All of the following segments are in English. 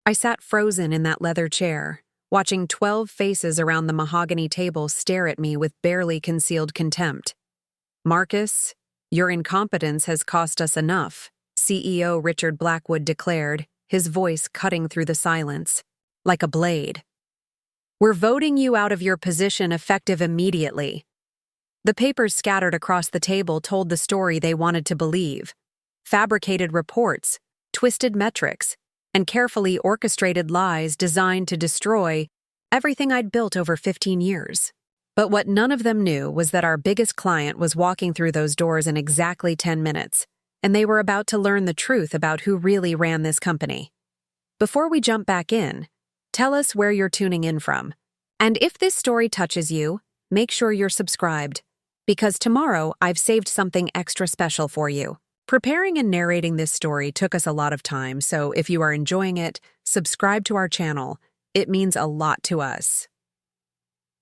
I sat frozen in that leather chair, watching 12 faces around the mahogany table stare at me with barely concealed contempt. "Marcus, your incompetence has cost us enough," CEO Richard Blackwood declared, his voice cutting through the silence, like a blade. "We're voting you out of your position effective immediately." The papers scattered across the table told the story they wanted to believe. Fabricated reports, twisted metrics, and carefully orchestrated lies designed to destroy everything I'd built over 15 years. But what none of them knew was that our biggest client was walking through those doors in exactly 10 minutes, and they were about to learn the truth about who really ran this company. Before we jump back in, tell us where you're tuning in from. And if this story touches you, make sure you're subscribed, because tomorrow I've saved something extra special for you. Preparing and narrating this story took us a lot of time, so if you are enjoying it, subscribe to our channel. It means a lot to us.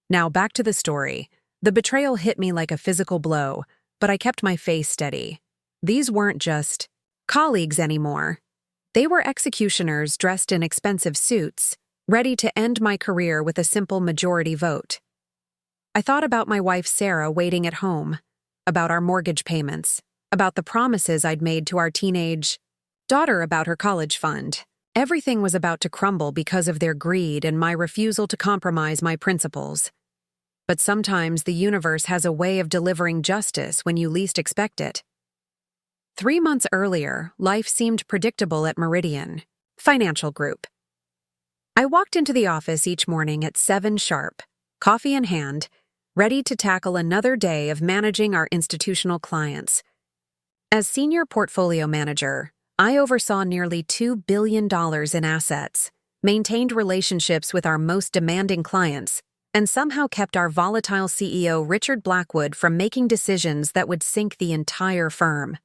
Now back to the story. The betrayal hit me like a physical blow, but I kept my face steady. These weren't just colleagues anymore. They were executioners dressed in expensive suits, ready to end my career with a simple majority vote. I thought about my wife Sarah waiting at home, about our mortgage payments, about the promises I'd made to our teenage daughter about her college fund. Everything was about to crumble because of their greed and my refusal to compromise my principles. But sometimes the universe has a way of delivering justice when you least expect it. 3 months earlier, life seemed predictable at Meridian Financial Group. I walked into the office each morning at 7 sharp, coffee in hand, ready to tackle another day of managing our institutional clients. As senior portfolio manager, I oversaw nearly $2 billion in assets, maintained relationships with our most demanding clients, and somehow kept our volatile CEO Richard Blackwood from making decisions that would sink the entire firm.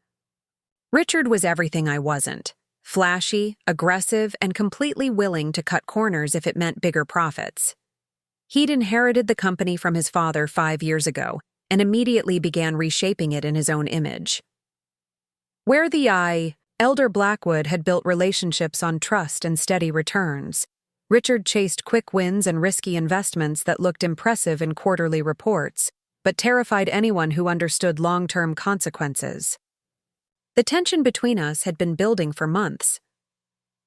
Richard was everything I wasn't: flashy, aggressive, and completely willing to cut corners if it meant bigger profits. He'd inherited the company from his father 5 years ago and immediately began reshaping it in his own image. Where the elder Blackwood had built relationships on trust and steady returns, Richard chased quick wins and risky investments that looked impressive in quarterly reports, but terrified anyone who understood long-term consequences. The tension between us had been building for months.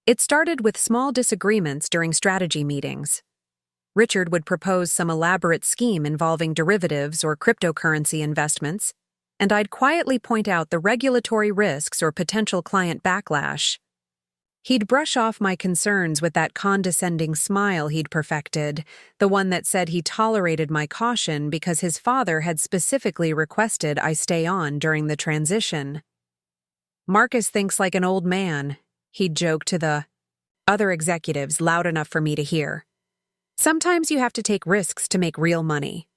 It started with small disagreements during strategy meetings. Richard would propose some elaborate scheme involving derivatives or cryptocurrency investments, and I'd quietly point out the regulatory risks or potential client backlash. He'd brush off my concerns with that condescending smile he'd perfected, the one that said he tolerated my caution because his father had specifically requested I stay on during the transition. "Marcus thinks like an old man," he'd joke to the other executives loud enough for me to hear. "Sometimes you have to take risks to make real money."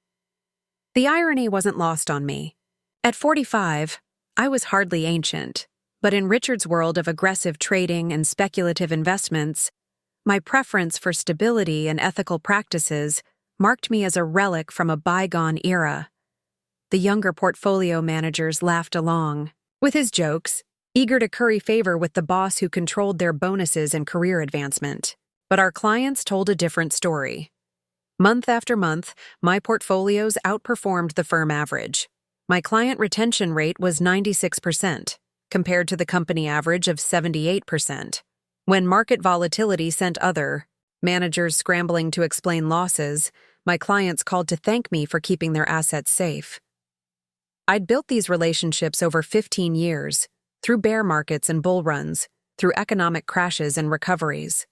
The irony wasn't lost on me. At 45, I was hardly ancient, but in Richard's world of aggressive trading and speculative investments, my preference for stability and ethical practices marked me as a relic from a bygone era. The younger portfolio managers laughed along with his jokes, eager to curry favor with the boss who controlled their bonuses and career advancement. But our clients told a different story. Month after month, my portfolios outperformed the firm average. My client retention rate was 96%, compared to the company average of 78%. When market volatility sent other managers scrambling to explain losses, my clients called to thank me for keeping their assets safe. I'd built these relationships over 15 years, through bear markets and bull runs, through economic crashes and recoveries.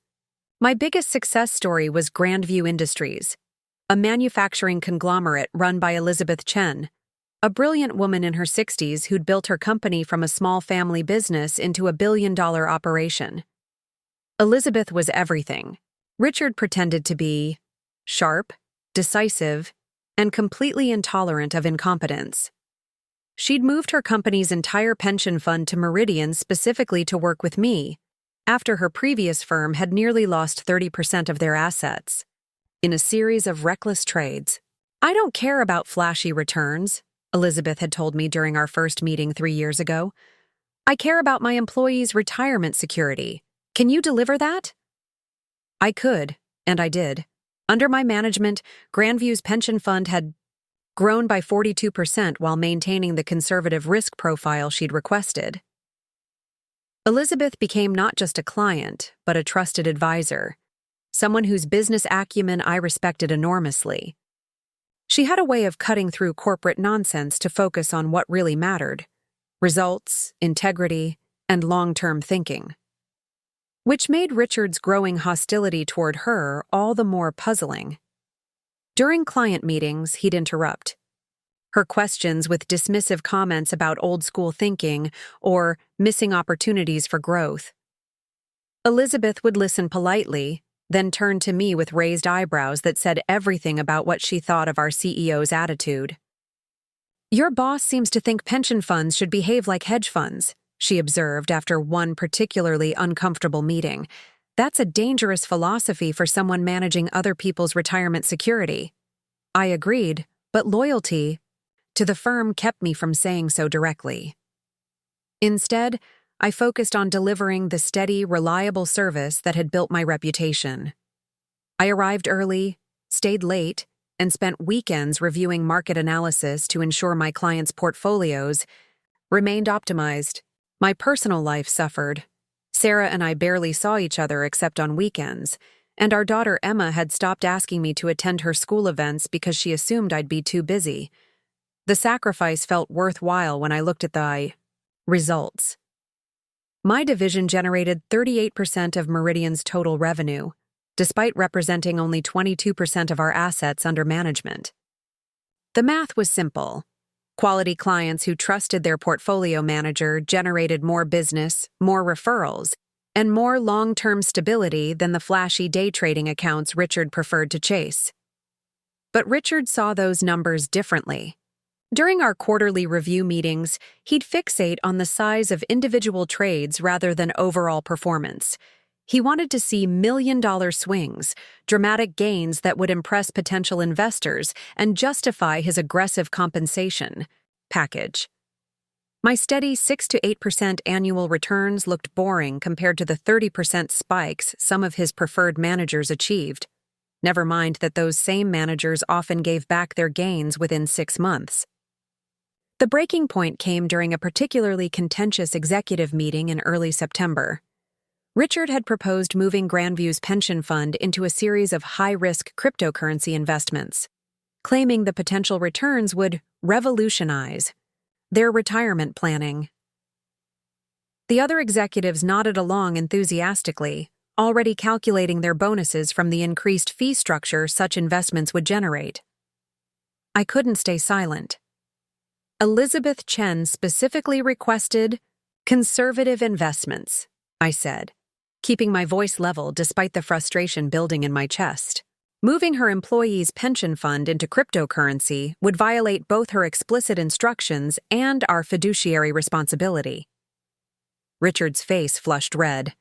My biggest success story was Grandview Industries, a manufacturing conglomerate run by Elizabeth Chen, a brilliant woman in her 60s who'd built her company from a small family business into a billion-dollar operation. Elizabeth was everything. Richard pretended to be sharp, decisive, and completely intolerant of incompetence. She'd moved her company's entire pension fund to Meridian specifically to work with me, after her previous firm had nearly lost 30% of their assets. In a series of reckless trades. "I don't care about flashy returns," Elizabeth had told me during our first meeting 3 years ago. "I care about my employees' retirement security. Can you deliver that?" I could, and I did. Under my management, Grandview's pension fund had grown by 42% while maintaining the conservative risk profile she'd requested. Elizabeth became not just a client, but a trusted advisor, someone whose business acumen I respected enormously. She had a way of cutting through corporate nonsense to focus on what really mattered: results, integrity, and long-term thinking. Which made Richard's growing hostility toward her all the more puzzling. During client meetings, he'd interrupt. Her questions with dismissive comments about old-school thinking or missing opportunities for growth. Elizabeth would listen politely, then turn to me with raised eyebrows that said everything about what she thought of our CEO's attitude. "Your boss seems to think pension funds should behave like hedge funds," she observed after one particularly uncomfortable meeting. "That's a dangerous philosophy for someone managing other people's retirement security." I agreed, but loyalty to the firm kept me from saying so directly. Instead, I focused on delivering the steady, reliable service that had built my reputation. I arrived early, stayed late, and spent weekends reviewing market analysis to ensure my clients' portfolios remained optimized. My personal life suffered. Sarah and I barely saw each other except on weekends, and our daughter Emma had stopped asking me to attend her school events because she assumed I'd be too busy. The sacrifice felt worthwhile when I looked at the results. My division generated 38% of Meridian's total revenue, despite representing only 22% of our assets under management. The math was simple. Quality clients who trusted their portfolio manager generated more business, more referrals, and more long-term stability than the flashy day trading accounts Richard preferred to chase. But Richard saw those numbers differently. During our quarterly review meetings, he'd fixate on the size of individual trades rather than overall performance. He wanted to see million-dollar swings, dramatic gains that would impress potential investors and justify his aggressive compensation package. My steady 6 to 8% annual returns looked boring compared to the 30% spikes some of his preferred managers achieved. Never mind that those same managers often gave back their gains within 6 months. The breaking point came during a particularly contentious executive meeting in early September. Richard had proposed moving Grandview's pension fund into a series of high-risk cryptocurrency investments, claiming the potential returns would revolutionize their retirement planning. The other executives nodded along enthusiastically, already calculating their bonuses from the increased fee structure such investments would generate. I couldn't stay silent. Elizabeth Chen specifically requested conservative investments, I said, keeping my voice level despite the frustration building in my chest. Moving her employees' pension fund into cryptocurrency would violate both her explicit instructions and our fiduciary responsibility. Richard's face flushed red.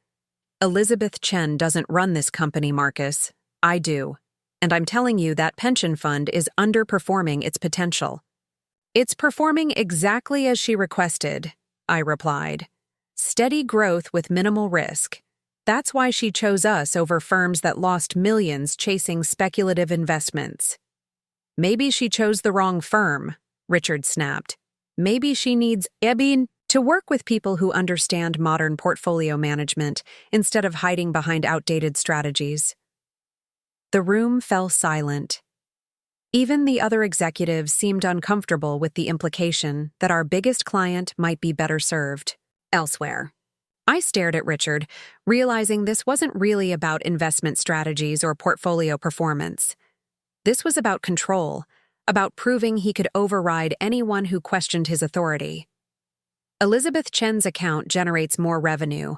Elizabeth Chen doesn't run this company, Marcus. I do. And I'm telling you that pension fund is underperforming its potential. It's performing exactly as she requested, I replied. Steady growth with minimal risk. That's why she chose us over firms that lost millions chasing speculative investments. Maybe she chose the wrong firm, Richard snapped. Maybe she needs to work with people who understand modern portfolio management instead of hiding behind outdated strategies. The room fell silent. Even the other executives seemed uncomfortable with the implication that our biggest client might be better served elsewhere. I stared at Richard, realizing this wasn't really about investment strategies or portfolio performance. This was about control, about proving he could override anyone who questioned his authority. Elizabeth Chen's account generates more revenue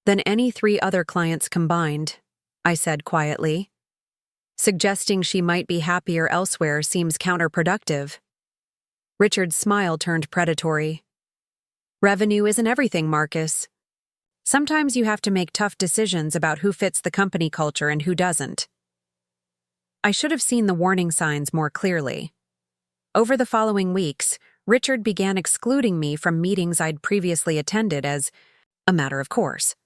than any 3 other clients combined, I said quietly. Suggesting she might be happier elsewhere seems counterproductive. Richard's smile turned predatory. Revenue isn't everything, Marcus. Sometimes you have to make tough decisions about who fits the company culture and who doesn't. I should have seen the warning signs more clearly. Over the following weeks, Richard began excluding me from meetings I'd previously attended as a matter of course.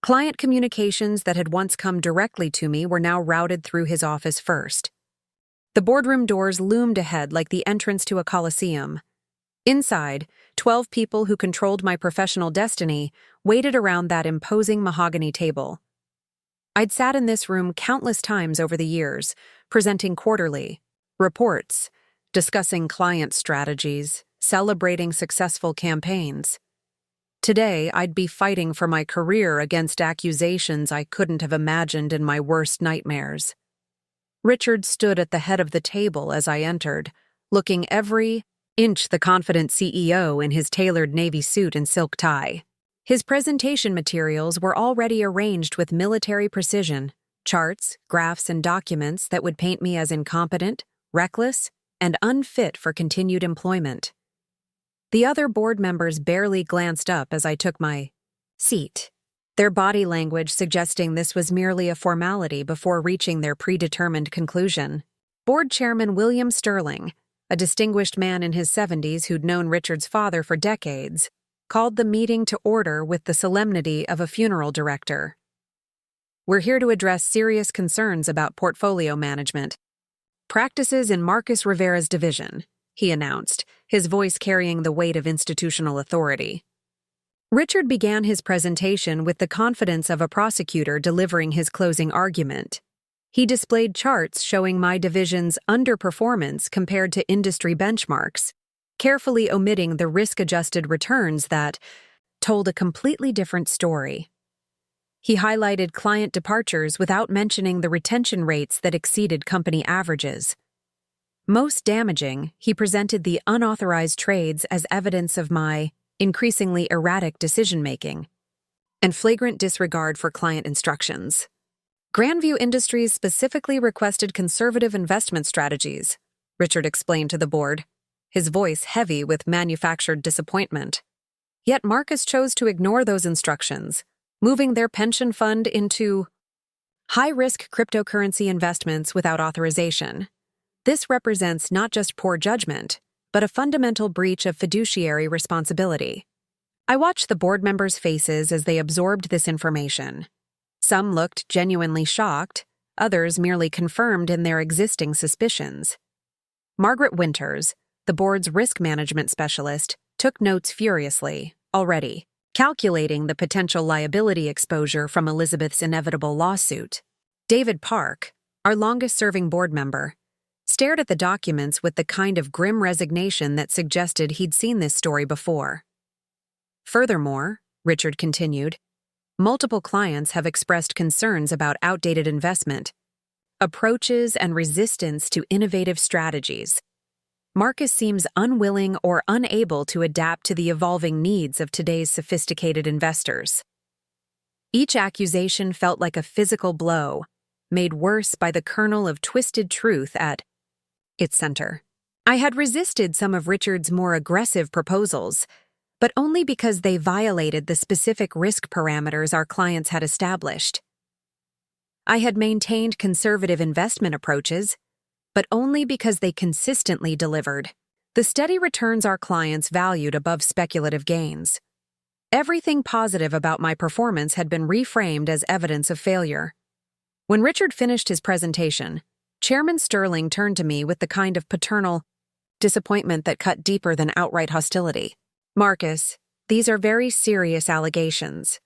Client communications that had once come directly to me were now routed through his office first. The boardroom doors loomed ahead like the entrance to a coliseum. Inside, 12 people who controlled my professional destiny waited around that imposing mahogany table. I'd sat in this room countless times over the years, presenting quarterly reports, discussing client strategies, celebrating successful campaigns. Today, I'd be fighting for my career against accusations I couldn't have imagined in my worst nightmares. Richard stood at the head of the table as I entered, looking every inch the confident CEO in his tailored navy suit and silk tie. His presentation materials were already arranged with military precision, charts, graphs, and documents that would paint me as incompetent, reckless, and unfit for continued employment. The other board members barely glanced up as I took my seat, their body language suggesting this was merely a formality before reaching their predetermined conclusion. Board Chairman William Sterling, a distinguished man in his 70s who'd known Richard's father for decades, called the meeting to order with the solemnity of a funeral director. "We're here to address serious concerns about portfolio management practices in Marcus Rivera's division," he announced, his voice carrying the weight of institutional authority. Richard began his presentation with the confidence of a prosecutor delivering his closing argument. He displayed charts showing my division's underperformance compared to industry benchmarks, carefully omitting the risk-adjusted returns that told a completely different story. He highlighted client departures without mentioning the retention rates that exceeded company averages. Most damaging, he presented the unauthorized trades as evidence of my increasingly erratic decision-making and flagrant disregard for client instructions. Grandview Industries specifically requested conservative investment strategies, Richard explained to the board, his voice heavy with manufactured disappointment. Yet Marcus chose to ignore those instructions, moving their pension fund into high-risk cryptocurrency investments without authorization. This represents not just poor judgment, but a fundamental breach of fiduciary responsibility. I watched the board members' faces as they absorbed this information. Some looked genuinely shocked, others merely confirmed in their existing suspicions. Margaret Winters, the board's risk management specialist, took notes furiously, already, calculating the potential liability exposure from Elizabeth's inevitable lawsuit. David Park, our longest-serving board member, stared at the documents with the kind of grim resignation that suggested he'd seen this story before. Furthermore, Richard continued, multiple clients have expressed concerns about outdated investment approaches and resistance to innovative strategies. Marcus seems unwilling or unable to adapt to the evolving needs of today's sophisticated investors. Each accusation felt like a physical blow, made worse by the kernel of twisted truth at its center. I had resisted some of Richard's more aggressive proposals, but only because they violated the specific risk parameters our clients had established. I had maintained conservative investment approaches, but only because they consistently delivered the steady returns our clients valued above speculative gains. Everything positive about my performance had been reframed as evidence of failure. When Richard finished his presentation, Chairman Sterling turned to me with the kind of paternal disappointment that cut deeper than outright hostility. "Marcus, these are very serious allegations.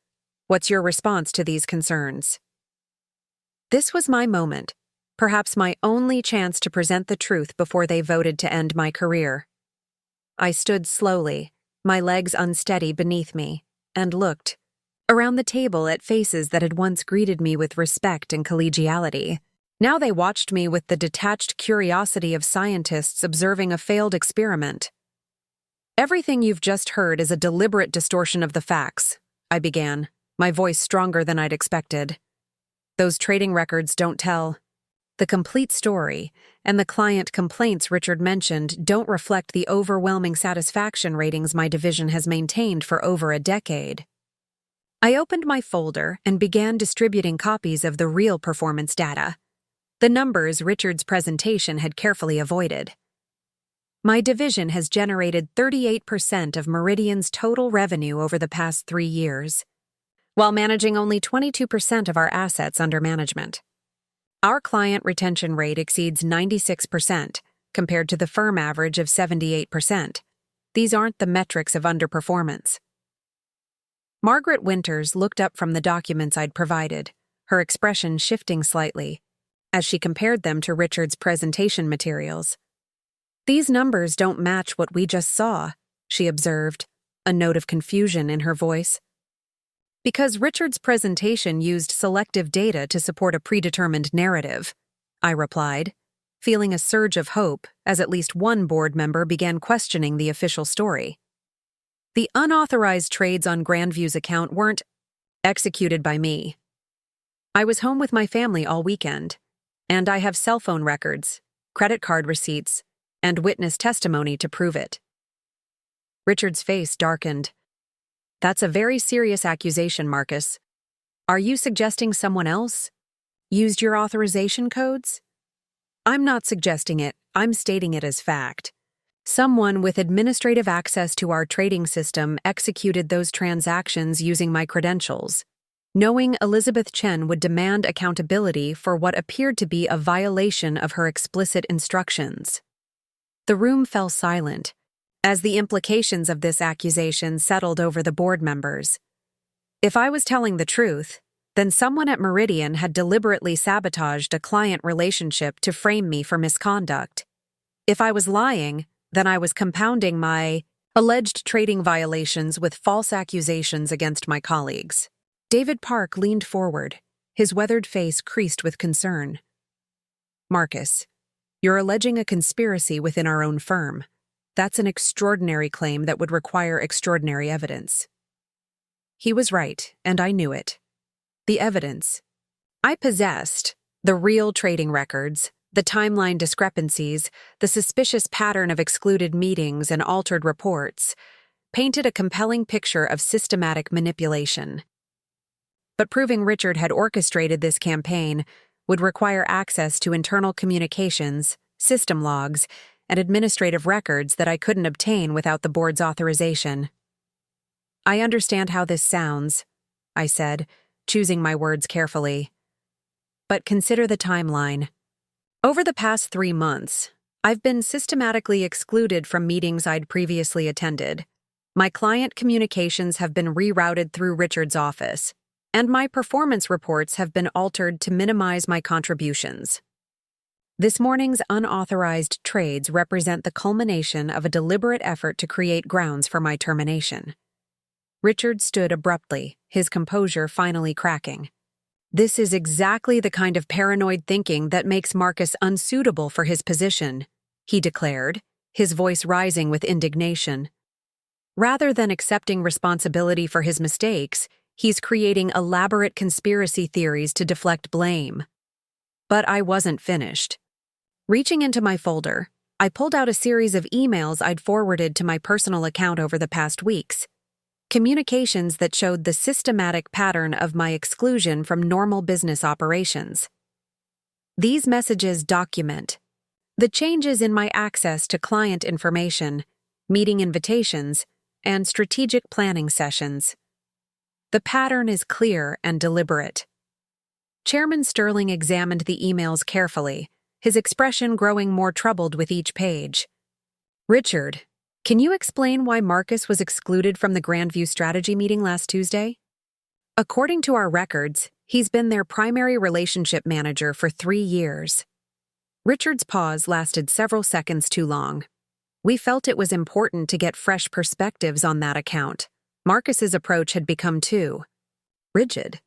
What's your response to these concerns?" This was my moment, perhaps my only chance to present the truth before they voted to end my career. I stood slowly, my legs unsteady beneath me, and looked around the table at faces that had once greeted me with respect and collegiality. Now they watched me with the detached curiosity of scientists observing a failed experiment. "Everything you've just heard is a deliberate distortion of the facts," I began, my voice stronger than I'd expected. "Those trading records don't tell the complete story, and the client complaints Richard mentioned don't reflect the overwhelming satisfaction ratings my division has maintained for over a decade." I opened my folder and began distributing copies of the real performance data, the numbers Richard's presentation had carefully avoided. My division has generated 38% of Meridian's total revenue over the past 3 years. while managing only 22% of our assets under management. Our client retention rate exceeds 96%, compared to the firm average of 78%. These aren't the metrics of underperformance. Margaret Winters looked up from the documents I'd provided, her expression shifting slightly, as she compared them to Richard's presentation materials. "These numbers don't match what we just saw," she observed, a note of confusion in her voice. "Because Richard's presentation used selective data to support a predetermined narrative," I replied, feeling a surge of hope as at least one board member began questioning the official story. "The unauthorized trades on Grandview's account weren't executed by me. I was home with my family all weekend, and I have cell phone records, credit card receipts, and witness testimony to prove it." Richard's face darkened. "That's a very serious accusation, Marcus. Are you suggesting someone else used your authorization codes?" "I'm not suggesting it, I'm stating it as fact. Someone with administrative access to our trading system executed those transactions using my credentials, knowing Elizabeth Chen would demand accountability for what appeared to be a violation of her explicit instructions." The room fell silent, as the implications of this accusation settled over the board members. If I was telling the truth, then someone at Meridian had deliberately sabotaged a client relationship to frame me for misconduct. If I was lying, then I was compounding my alleged trading violations with false accusations against my colleagues. David Park leaned forward, his weathered face creased with concern. "Marcus, you're alleging a conspiracy within our own firm. That's an extraordinary claim that would require extraordinary evidence." He was right, and I knew it. The evidence. I possessed the real trading records, the timeline discrepancies, the suspicious pattern of excluded meetings and altered reports, painted a compelling picture of systematic manipulation. But proving Richard had orchestrated this campaign would require access to internal communications, system logs, and administrative records that I couldn't obtain without the board's authorization. "I understand how this sounds," I said, choosing my words carefully. "But consider the timeline. Over the past 3 months, I've been systematically excluded from meetings I'd previously attended. My client communications have been rerouted through Richard's office, and my performance reports have been altered to minimize my contributions. This morning's unauthorized trades represent the culmination of a deliberate effort to create grounds for my termination." Richard stood abruptly, his composure finally cracking. "This is exactly the kind of paranoid thinking that makes Marcus unsuitable for his position," he declared, his voice rising with indignation. "Rather than accepting responsibility for his mistakes, he's creating elaborate conspiracy theories to deflect blame." But I wasn't finished. Reaching into my folder, I pulled out a series of emails I'd forwarded to my personal account over the past weeks. Communications that showed the systematic pattern of my exclusion from normal business operations. These messages document the changes in my access to client information, meeting invitations, and strategic planning sessions. The pattern is clear and deliberate. Chairman Sterling examined the emails carefully, his expression growing more troubled with each page. "Richard, can you explain why Marcus was excluded from the Grandview strategy meeting last Tuesday?" "According to our records, he's been their primary relationship manager for 3 years. Richard's pause lasted several seconds too long. We felt it was important to get fresh perspectives on that account. Marcus's approach had become too rigid.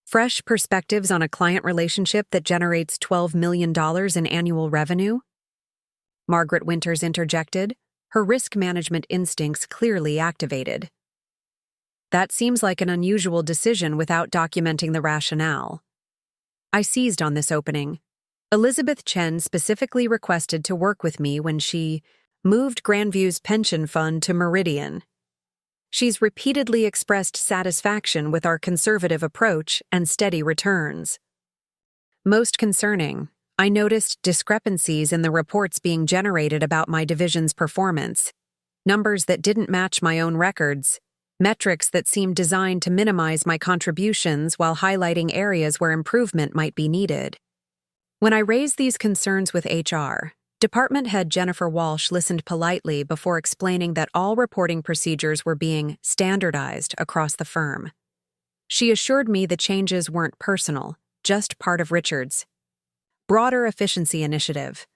Fresh perspectives on a client relationship that generates $12 million in annual revenue? Margaret Winters interjected, her risk management instincts clearly activated. That seems like an unusual decision without documenting the rationale. I seized on this opening. Elizabeth Chen specifically requested to work with me when she moved Grandview's pension fund to Meridian. She's repeatedly expressed satisfaction with our conservative approach and steady returns. Most concerning, I noticed discrepancies in the reports being generated about my division's performance, numbers that didn't match my own records, metrics that seemed designed to minimize my contributions while highlighting areas where improvement might be needed. When I raised these concerns with HR, Department Head Jennifer Walsh listened politely before explaining that all reporting procedures were being standardized across the firm. She assured me the changes weren't personal, just part of Richard's broader efficiency initiative.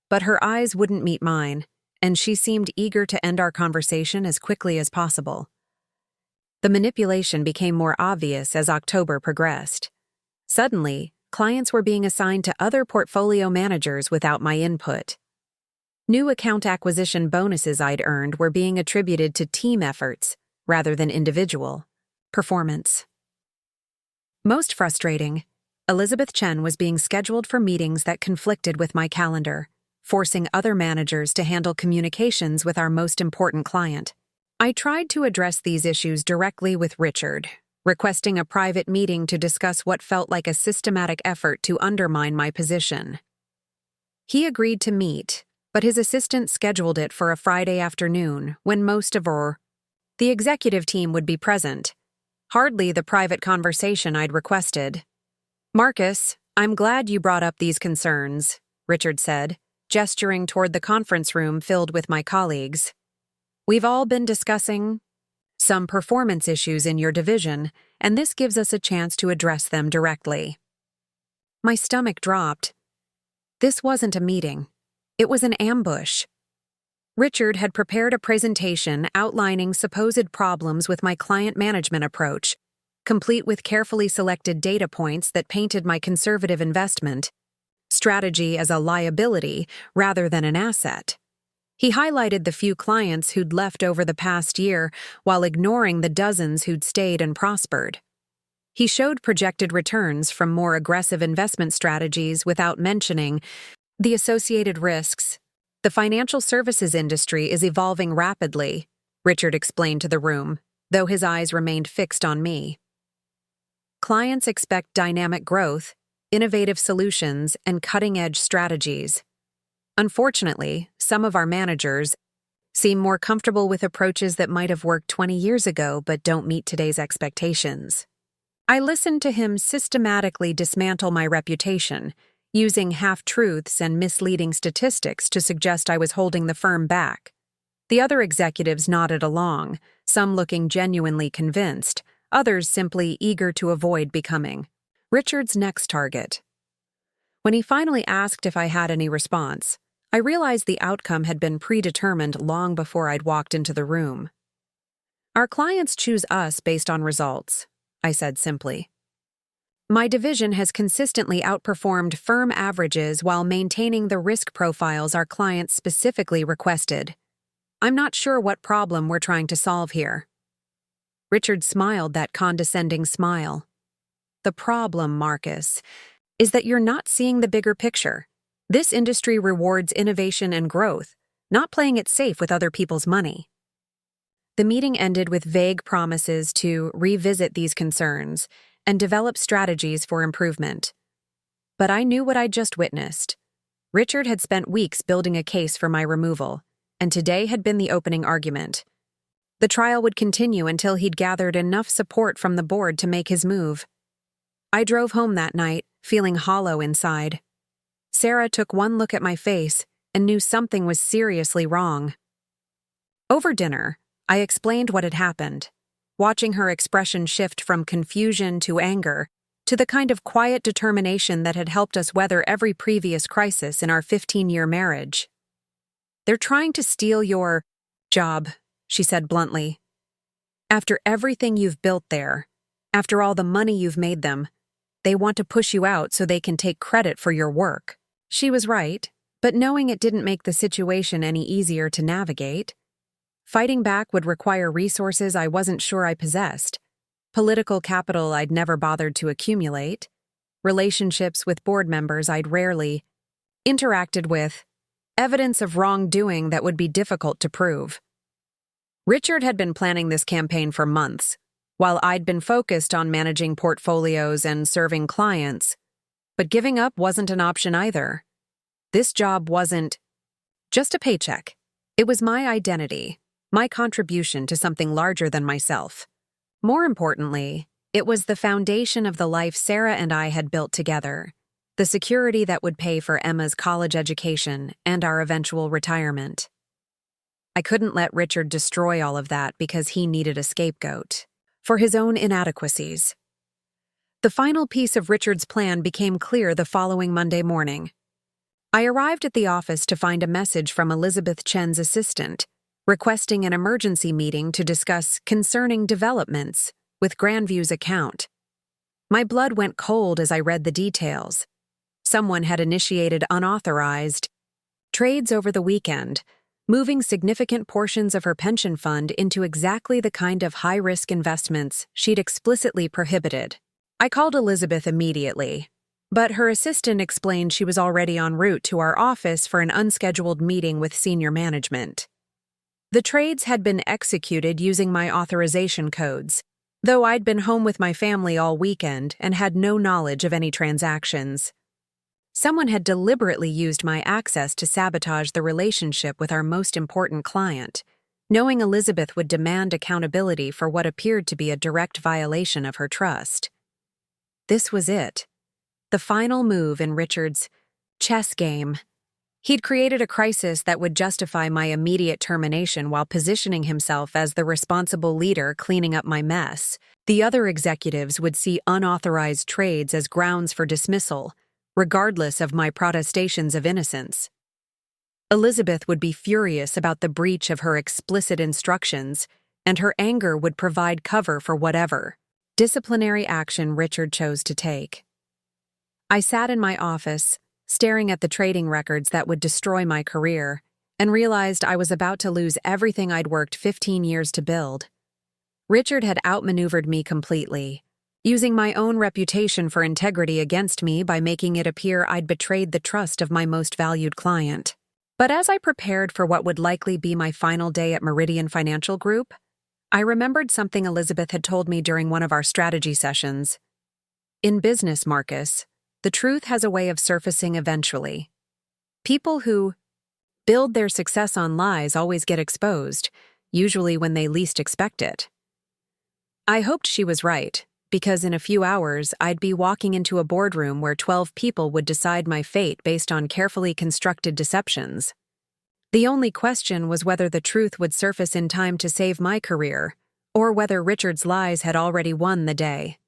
But her eyes wouldn't meet mine, and she seemed eager to end our conversation as quickly as possible. The manipulation became more obvious as October progressed. Suddenly, clients were being assigned to other portfolio managers without my input. New account acquisition bonuses I'd earned were being attributed to team efforts rather than individual performance. Most frustrating, Elizabeth Chen was being scheduled for meetings that conflicted with my calendar, forcing other managers to handle communications with our most important client. I tried to address these issues directly with Richard, requesting a private meeting to discuss what felt like a systematic effort to undermine my position. He agreed to meet, but his assistant scheduled it for a Friday afternoon when most of the executive team would be present. Hardly the private conversation I'd requested. "Marcus, I'm glad you brought up these concerns," Richard said, gesturing toward the conference room filled with my colleagues. "We've all been discussing some performance issues in your division, and this gives us a chance to address them directly." My stomach dropped. This wasn't a meeting. It was an ambush. Richard had prepared a presentation outlining supposed problems with my client management approach, complete with carefully selected data points that painted my conservative investment strategy as a liability rather than an asset. He highlighted the few clients who'd left over the past year while ignoring the dozens who'd stayed and prospered. He showed projected returns from more aggressive investment strategies without mentioning the associated risks. "The financial services industry is evolving rapidly," Richard explained to the room, though his eyes remained fixed on me. "Clients expect dynamic growth, innovative solutions, and cutting-edge strategies. Unfortunately, some of our managers seem more comfortable with approaches that might have worked 20 years ago but don't meet today's expectations." I listened to him systematically dismantle my reputation, using half-truths and misleading statistics to suggest I was holding the firm back. The other executives nodded along, some looking genuinely convinced, others simply eager to avoid becoming Richard's next target. When he finally asked if I had any response, I realized the outcome had been predetermined long before I'd walked into the room. "Our clients choose us based on results," I said simply. "My division has consistently outperformed firm averages while maintaining the risk profiles our clients specifically requested. I'm not sure what problem we're trying to solve here." Richard smiled that condescending smile. "The problem, Marcus, is that you're not seeing the bigger picture. This industry rewards innovation and growth, not playing it safe with other people's money." The meeting ended with vague promises to revisit these concerns and develop strategies for improvement. But I knew what I'd just witnessed. Richard had spent weeks building a case for my removal, and today had been the opening argument. The trial would continue until he'd gathered enough support from the board to make his move. I drove home that night, feeling hollow inside. Sarah took one look at my face and knew something was seriously wrong. Over dinner, I explained what had happened, watching her expression shift from confusion to anger to the kind of quiet determination that had helped us weather every previous crisis in our 15-year marriage. "They're trying to steal your job," she said bluntly. "After everything you've built there, after all the money you've made them, they want to push you out so they can take credit for your work." She was right, but knowing it didn't make the situation any easier to navigate. Fighting back would require resources I wasn't sure I possessed, political capital I'd never bothered to accumulate, relationships with board members I'd rarely interacted with, evidence of wrongdoing that would be difficult to prove. Richard had been planning this campaign for months, while I'd been focused on managing portfolios and serving clients. But giving up wasn't an option either. This job wasn't just a paycheck. It was my identity, my contribution to something larger than myself. More importantly, it was the foundation of the life Sarah and I had built together, the security that would pay for Emma's college education and our eventual retirement. I couldn't let Richard destroy all of that because he needed a scapegoat for his own inadequacies. The final piece of Richard's plan became clear the following Monday morning. I arrived at the office to find a message from Elizabeth Chen's assistant, requesting an emergency meeting to discuss concerning developments with Grandview's account. My blood went cold as I read the details. Someone had initiated unauthorized trades over the weekend, moving significant portions of her pension fund into exactly the kind of high-risk investments she'd explicitly prohibited. I called Elizabeth immediately, but her assistant explained she was already en route to our office for an unscheduled meeting with senior management. The trades had been executed using my authorization codes, though I'd been home with my family all weekend and had no knowledge of any transactions. Someone had deliberately used my access to sabotage the relationship with our most important client, knowing Elizabeth would demand accountability for what appeared to be a direct violation of her trust. This was it, the final move in Richard's chess game. He'd created a crisis that would justify my immediate termination while positioning himself as the responsible leader cleaning up my mess. The other executives would see unauthorized trades as grounds for dismissal, regardless of my protestations of innocence. Elizabeth would be furious about the breach of her explicit instructions, and her anger would provide cover for whatever disciplinary action Richard chose to take. I sat in my office, staring at the trading records that would destroy my career, and realized I was about to lose everything I'd worked 15 years to build. Richard had outmaneuvered me completely, using my own reputation for integrity against me by making it appear I'd betrayed the trust of my most valued client. But as I prepared for what would likely be my final day at Meridian Financial Group, I remembered something Elizabeth had told me during one of our strategy sessions. In business, Marcus, the truth has a way of surfacing eventually. People who build their success on lies always get exposed, usually when they least expect it. I hoped she was right, because in a few hours I'd be walking into a boardroom where 12 people would decide my fate based on carefully constructed deceptions. The only question was whether the truth would surface in time to save my career, or whether Richard's lies had already won the day.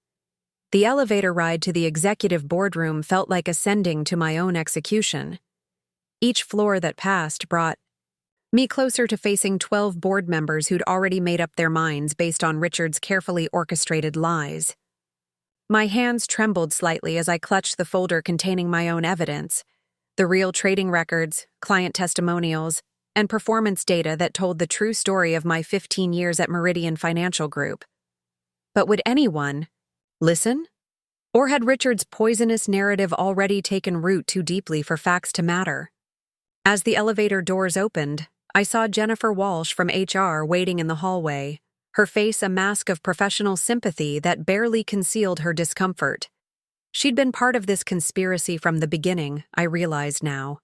The elevator ride to the executive boardroom felt like ascending to my own execution. Each floor that passed brought me closer to facing 12 board members who'd already made up their minds based on Richard's carefully orchestrated lies. My hands trembled slightly as I clutched the folder containing my own evidence, the real trading records, client testimonials, and performance data that told the true story of my 15 years at Meridian Financial Group. But would anyone listen? Or had Richard's poisonous narrative already taken root too deeply for facts to matter? As the elevator doors opened, I saw Jennifer Walsh from HR waiting in the hallway, her face a mask of professional sympathy that barely concealed her discomfort. She'd been part of this conspiracy from the beginning, I realized now.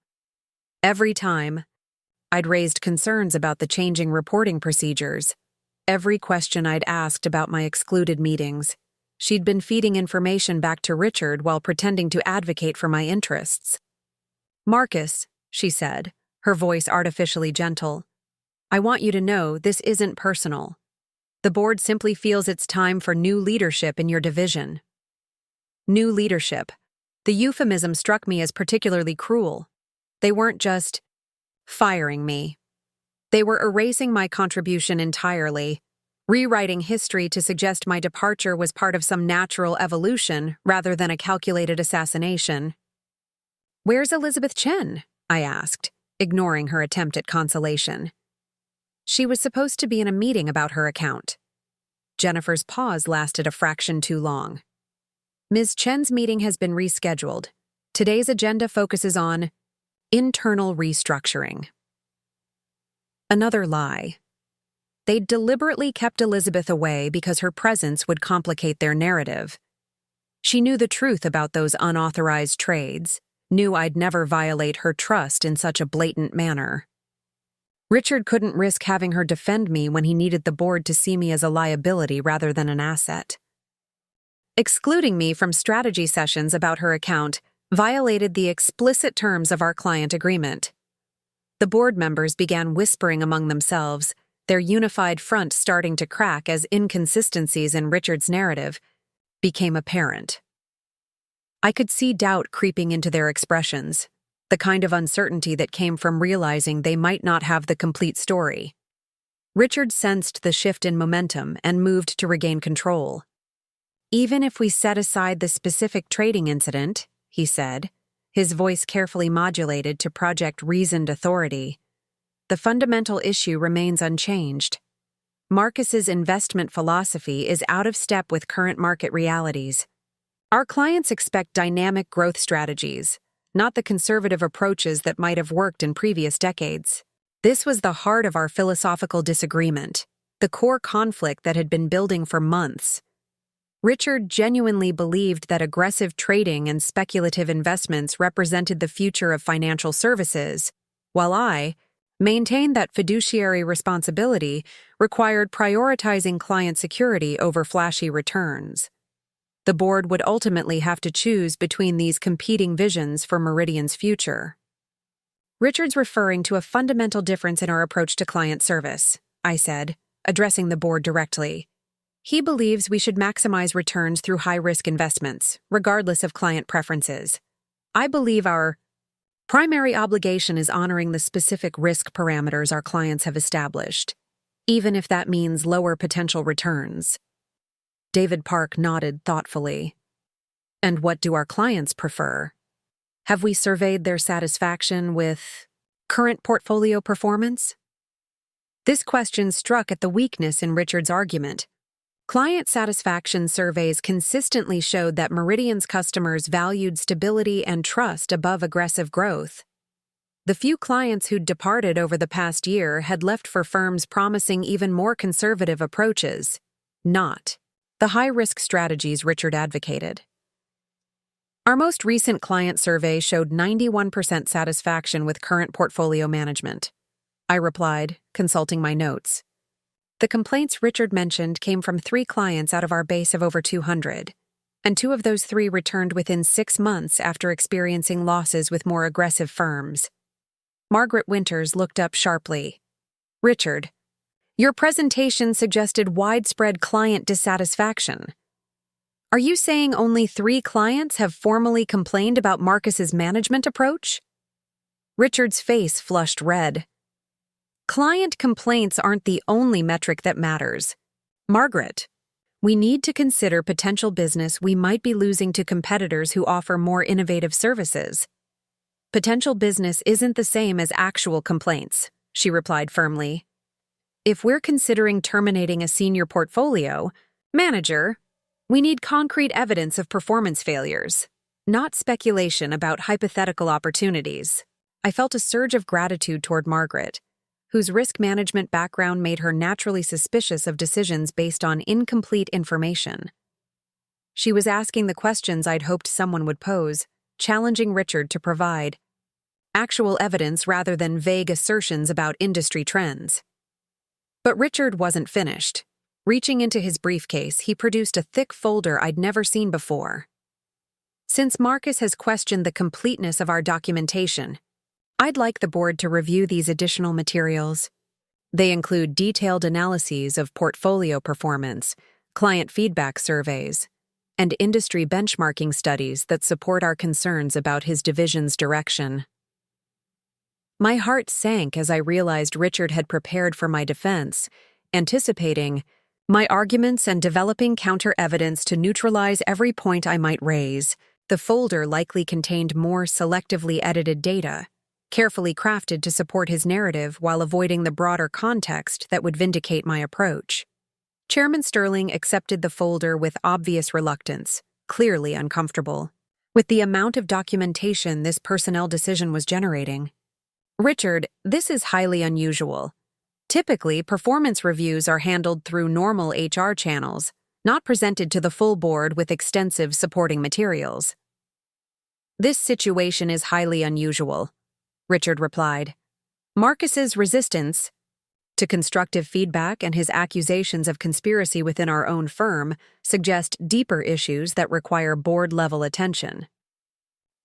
Every time I'd raised concerns about the changing reporting procedures, every question I'd asked about my excluded meetings, she'd been feeding information back to Richard while pretending to advocate for my interests. "Marcus," she said, her voice artificially gentle, "I want you to know this isn't personal. The board simply feels it's time for new leadership in your division." New leadership. The euphemism struck me as particularly cruel. They weren't just firing me. They were erasing my contribution entirely, rewriting history to suggest my departure was part of some natural evolution rather than a calculated assassination. "Where's Elizabeth Chen?" I asked, ignoring her attempt at consolation. "She was supposed to be in a meeting about her account." Jennifer's pause lasted a fraction too long. "Ms. Chen's meeting has been rescheduled. Today's agenda focuses on internal restructuring." Another lie. They'd deliberately kept Elizabeth away because her presence would complicate their narrative. She knew the truth about those unauthorized trades, knew I'd never violate her trust in such a blatant manner. Richard couldn't risk having her defend me when he needed the board to see me as a liability rather than an asset. Excluding me from strategy sessions about her account violated the explicit terms of our client agreement. The board members began whispering among themselves, their unified front starting to crack as inconsistencies in Richard's narrative became apparent. I could see doubt creeping into their expressions, the kind of uncertainty that came from realizing they might not have the complete story. Richard sensed the shift in momentum and moved to regain control. "Even if we set aside the specific trading incident," he said, his voice carefully modulated to project reasoned authority, "the fundamental issue remains unchanged. Marcus's investment philosophy is out of step with current market realities. Our clients expect dynamic growth strategies, not the conservative approaches that might have worked in previous decades." This was the heart of our philosophical disagreement, the core conflict that had been building for months. Richard genuinely believed that aggressive trading and speculative investments represented the future of financial services, while I maintained that fiduciary responsibility required prioritizing client security over flashy returns. The board would ultimately have to choose between these competing visions for Meridian's future. "Richard's referring to a fundamental difference in our approach to client service," I said, addressing the board directly. "He believes we should maximize returns through high-risk investments, regardless of client preferences. I believe our primary obligation is honoring the specific risk parameters our clients have established, even if that means lower potential returns." David Park nodded thoughtfully. "And what do our clients prefer? Have we surveyed their satisfaction with current portfolio performance?" This question struck at the weakness in Richard's argument. Client satisfaction surveys consistently showed that Meridian's customers valued stability and trust above aggressive growth. The few clients who'd departed over the past year had left for firms promising even more conservative approaches, not the high-risk strategies Richard advocated. "Our most recent client survey showed 91% satisfaction with current portfolio management," I replied, consulting my notes. The complaints Richard mentioned came from 3 clients out of our base of over 200, and 2 of those 3 returned within 6 months after experiencing losses with more aggressive firms. Margaret Winters looked up sharply. "Richard, your presentation suggested widespread client dissatisfaction. Are you saying only 3 clients have formally complained about Marcus's management approach?" Richard's face flushed red. "Client complaints aren't the only metric that matters. Margaret, we need to consider potential business we might be losing to competitors who offer more innovative services." "Potential business isn't the same as actual complaints," she replied firmly. "If we're considering terminating a senior portfolio manager, we need concrete evidence of performance failures, not speculation about hypothetical opportunities." I felt a surge of gratitude toward Margaret, whose risk management background made her naturally suspicious of decisions based on incomplete information. She was asking the questions I'd hoped someone would pose, challenging Richard to provide actual evidence rather than vague assertions about industry trends. But Richard wasn't finished. Reaching into his briefcase, he produced a thick folder I'd never seen before. "Since Marcus has questioned the completeness of our documentation, I'd like the board to review these additional materials. They include detailed analyses of portfolio performance, client feedback surveys, and industry benchmarking studies that support our concerns about his division's direction." My heart sank as I realized Richard had prepared for my defense, anticipating my arguments and developing counter-evidence to neutralize every point I might raise. The folder likely contained more selectively edited data, carefully crafted to support his narrative while avoiding the broader context that would vindicate my approach. Chairman Sterling accepted the folder with obvious reluctance, clearly uncomfortable with the amount of documentation this personnel decision was generating. "Richard, this is highly unusual. Typically, performance reviews are handled through normal HR channels, not presented to the full board with extensive supporting materials." "This situation is highly unusual," Richard replied. Marcus's resistance to constructive feedback and his accusations of conspiracy within our own firm suggest deeper issues that require board-level attention.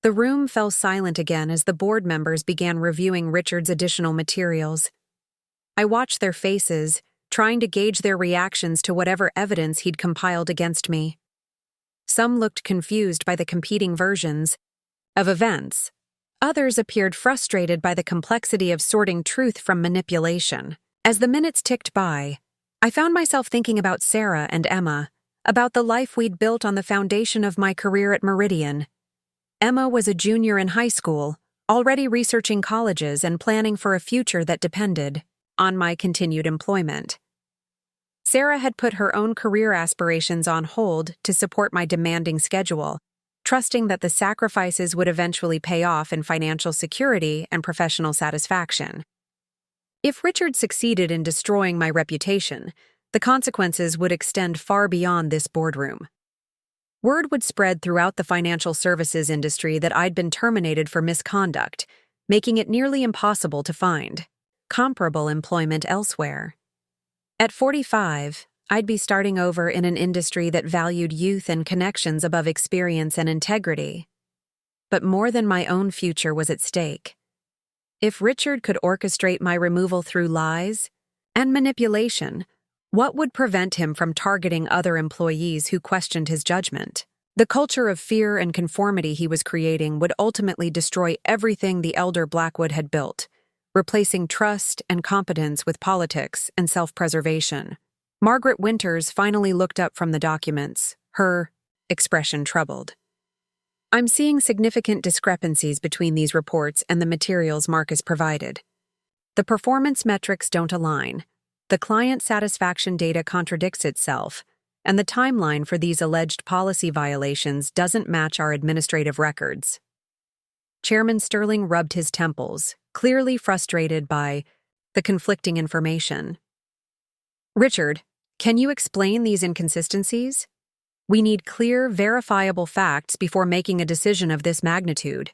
The room fell silent again as the board members began reviewing Richard's additional materials. I watched their faces, trying to gauge their reactions to whatever evidence he'd compiled against me. Some looked confused by the competing versions of events. Others appeared frustrated by the complexity of sorting truth from manipulation. As the minutes ticked by, I found myself thinking about Sarah and Emma, about the life we'd built on the foundation of my career at Meridian. Emma was a junior in high school, already researching colleges and planning for a future that depended on my continued employment. Sarah had put her own career aspirations on hold to support my demanding schedule, trusting that the sacrifices would eventually pay off in financial security and professional satisfaction. If Richard succeeded in destroying my reputation, the consequences would extend far beyond this boardroom. Word would spread throughout the financial services industry that I'd been terminated for misconduct, making it nearly impossible to find comparable employment elsewhere. At 45, I'd be starting over in an industry that valued youth and connections above experience and integrity. But more than my own future was at stake. If Richard could orchestrate my removal through lies and manipulation, what would prevent him from targeting other employees who questioned his judgment? The culture of fear and conformity he was creating would ultimately destroy everything the elder Blackwood had built, replacing trust and competence with politics and self-preservation. Margaret Winters finally looked up from the documents, her expression troubled. I'm seeing significant discrepancies between these reports and the materials Marcus provided. The performance metrics don't align, the client satisfaction data contradicts itself, and the timeline for these alleged policy violations doesn't match our administrative records. Chairman Sterling rubbed his temples, clearly frustrated by the conflicting information. Richard, can you explain these inconsistencies? We need clear, verifiable facts before making a decision of this magnitude.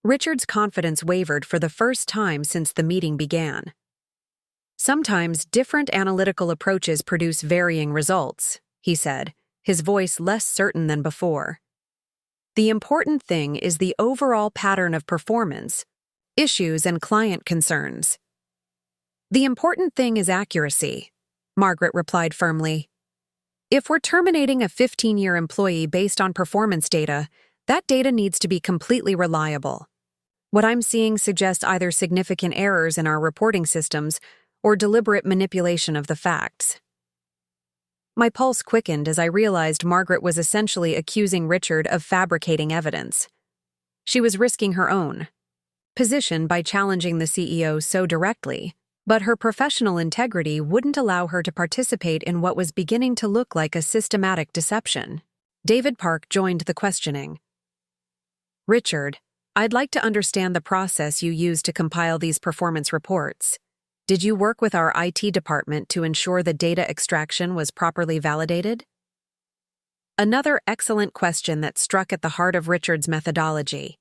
Richard's confidence wavered for the first time since the meeting began. Sometimes different analytical approaches produce varying results, he said, his voice less certain than before. The important thing is the overall pattern of performance, issues, and client concerns. The important thing is accuracy, Margaret replied firmly. If we're terminating a 15-year employee based on performance data, that data needs to be completely reliable. What I'm seeing suggests either significant errors in our reporting systems or deliberate manipulation of the facts. My pulse quickened as I realized Margaret was essentially accusing Richard of fabricating evidence. She was risking her own position by challenging the CEO so directly, but her professional integrity wouldn't allow her to participate in what was beginning to look like a systematic deception. David Park joined the questioning. Richard, I'd like to understand the process you used to compile these performance reports. Did you work with our IT department to ensure the data extraction was properly validated? Another excellent question that struck at the heart of Richard's methodology.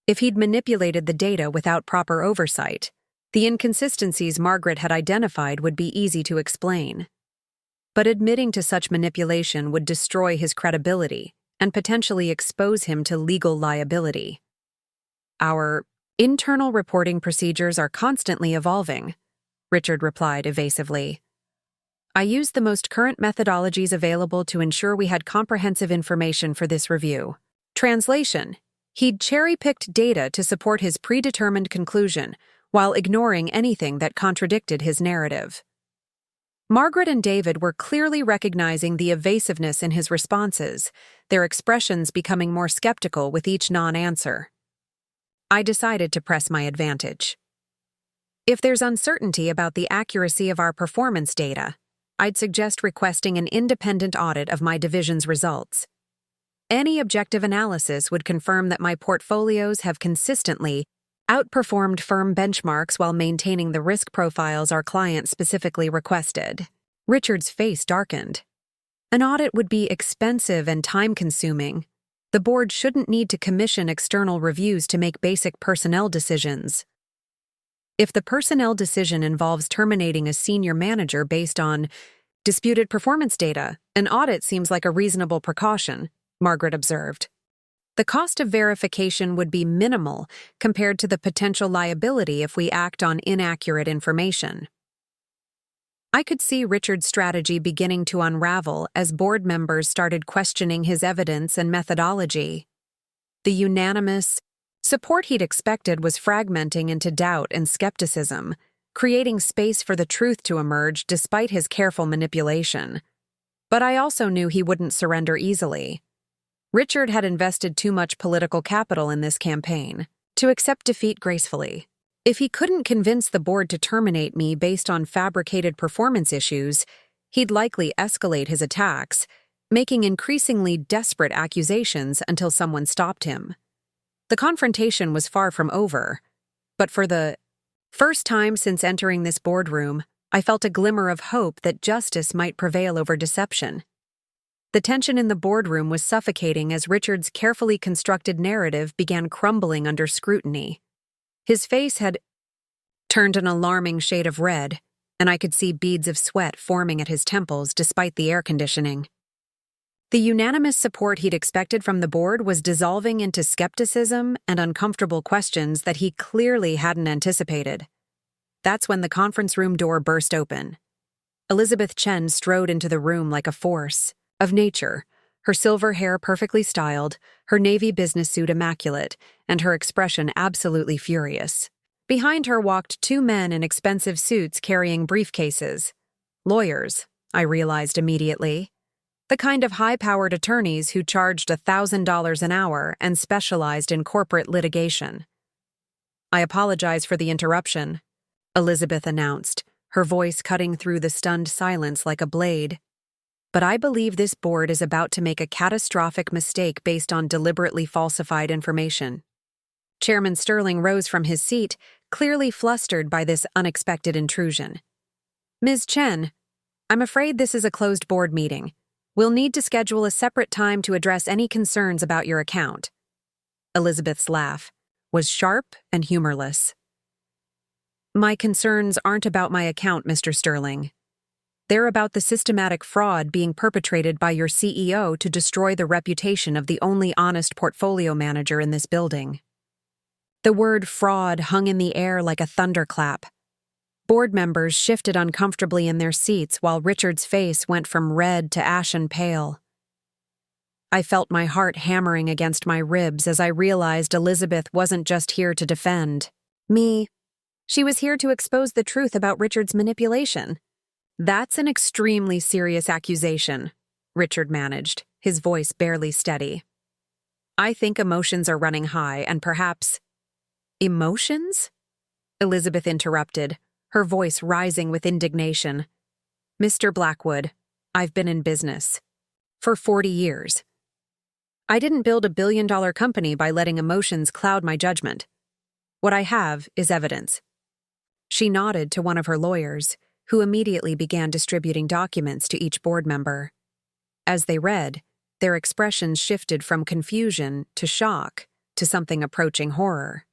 If he'd manipulated the data without proper oversight, the inconsistencies Margaret had identified would be easy to explain. But admitting to such manipulation would destroy his credibility and potentially expose him to legal liability. Our internal reporting procedures are constantly evolving, Richard replied evasively. I used the most current methodologies available to ensure we had comprehensive information for this review. Translation: he'd cherry-picked data to support his predetermined conclusion, while ignoring anything that contradicted his narrative. Margaret and David were clearly recognizing the evasiveness in his responses, their expressions becoming more skeptical with each non-answer. I decided to press my advantage. If there's uncertainty about the accuracy of our performance data, I'd suggest requesting an independent audit of my division's results. Any objective analysis would confirm that my portfolios have consistently outperformed firm benchmarks while maintaining the risk profiles our client specifically requested. Richard's face darkened. An audit would be expensive and time-consuming. The board shouldn't need to commission external reviews to make basic personnel decisions. If the personnel decision involves terminating a senior manager based on disputed performance data, an audit seems like a reasonable precaution, Margaret observed. The cost of verification would be minimal compared to the potential liability if we act on inaccurate information. I could see Richard's strategy beginning to unravel as board members started questioning his evidence and methodology. The unanimous support he'd expected was fragmenting into doubt and skepticism, creating space for the truth to emerge despite his careful manipulation. But I also knew he wouldn't surrender easily. Richard had invested too much political capital in this campaign to accept defeat gracefully. If he couldn't convince the board to terminate me based on fabricated performance issues, he'd likely escalate his attacks, making increasingly desperate accusations until someone stopped him. The confrontation was far from over, but for the first time since entering this boardroom, I felt a glimmer of hope that justice might prevail over deception. The tension in the boardroom was suffocating as Richard's carefully constructed narrative began crumbling under scrutiny. His face had turned an alarming shade of red, and I could see beads of sweat forming at his temples despite the air conditioning. The unanimous support he'd expected from the board was dissolving into skepticism and uncomfortable questions that he clearly hadn't anticipated. That's when the conference room door burst open. Elizabeth Chen strode into the room like a force of nature, her silver hair perfectly styled, her navy business suit immaculate, and her expression absolutely furious. Behind her walked two men in expensive suits carrying briefcases. Lawyers, I realized immediately. The kind of high-powered attorneys who charged $1,000 an hour and specialized in corporate litigation. "I apologize for the interruption," Elizabeth announced, her voice cutting through the stunned silence like a blade. "But I believe this board is about to make a catastrophic mistake based on deliberately falsified information." Chairman Sterling rose from his seat, clearly flustered by this unexpected intrusion. "Ms. Chen, I'm afraid this is a closed board meeting. We'll need to schedule a separate time to address any concerns about your account." Elizabeth's laugh was sharp and humorless. "My concerns aren't about my account, Mr. Sterling. They're about the systematic fraud being perpetrated by your CEO to destroy the reputation of the only honest portfolio manager in this building." The word fraud hung in the air like a thunderclap. Board members shifted uncomfortably in their seats while Richard's face went from red to ashen pale. I felt my heart hammering against my ribs as I realized Elizabeth wasn't just here to defend me. She was here to expose the truth about Richard's manipulation. "That's an extremely serious accusation," Richard managed, his voice barely steady. "I think emotions are running high and perhaps—" "Emotions?" Elizabeth interrupted, her voice rising with indignation. "Mr. Blackwood, I've been in business for 40 years. I didn't build a billion-dollar company by letting emotions cloud my judgment. What I have is evidence." She nodded to one of her lawyers, who immediately began distributing documents to each board member. As they read, their expressions shifted from confusion to shock to something approaching horror.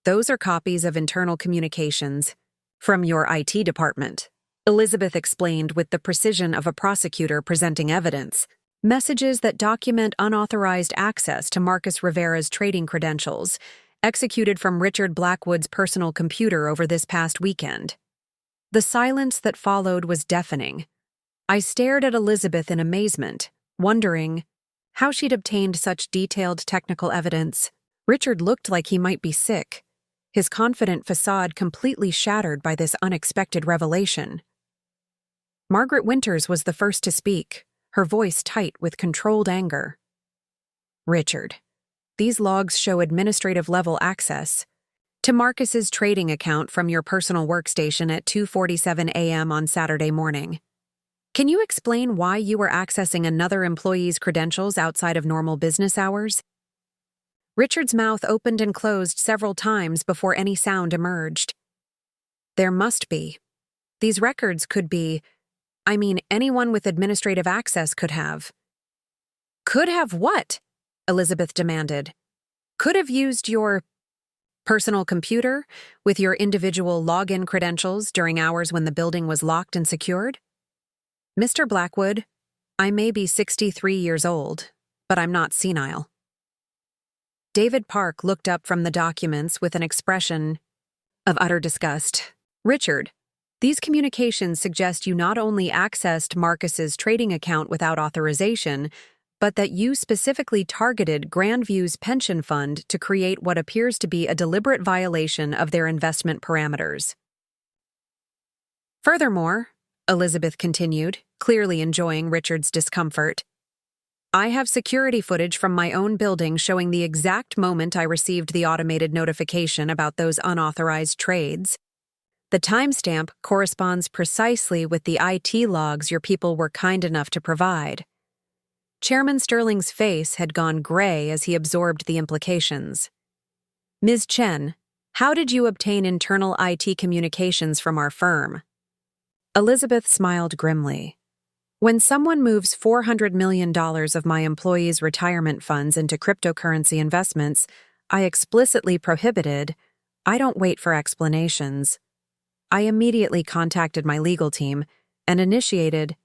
"Those are copies of internal communications from your IT department," Elizabeth explained with the precision of a prosecutor presenting evidence. "Messages that document unauthorized access to Marcus Rivera's trading credentials, executed from Richard Blackwood's personal computer over this past weekend." The silence that followed was deafening. I stared at Elizabeth in amazement, wondering how she'd obtained such detailed technical evidence. Richard looked like he might be sick, his confident facade completely shattered by this unexpected revelation. Margaret Winters was the first to speak, her voice tight with controlled anger. "Richard, these logs show administrative-level access to Marcus's trading account from your personal workstation at 2:47 a.m. on Saturday morning. Can you explain why you were accessing another employee's credentials outside of normal business hours?" Richard's mouth opened and closed several times before any sound emerged. "There must be. These records could be— anyone with administrative access could have." "Could have what?" Elizabeth demanded. "Could have used your Personal computer with your individual login credentials during hours when the building was locked and secured? Mr. Blackwood, I may be 63 years old, but I'm not senile. David Park looked up from the documents with an expression of utter disgust. Richard, these communications suggest you not only accessed Marcus's trading account without authorization, but that you specifically targeted Grandview's pension fund to create what appears to be a deliberate violation of their investment parameters. Furthermore, Elizabeth continued, clearly enjoying Richard's discomfort, I have security footage from my own building showing the exact moment I received the automated notification about those unauthorized trades. The timestamp corresponds precisely with the IT logs your people were kind enough to provide. Chairman Sterling's face had gone gray as he absorbed the implications. Ms. Chen, how did you obtain internal IT communications from our firm? Elizabeth smiled grimly. When someone moves $400 million of my employees' retirement funds into cryptocurrency investments, I explicitly prohibited, I don't wait for explanations. I immediately contacted my legal team and initiated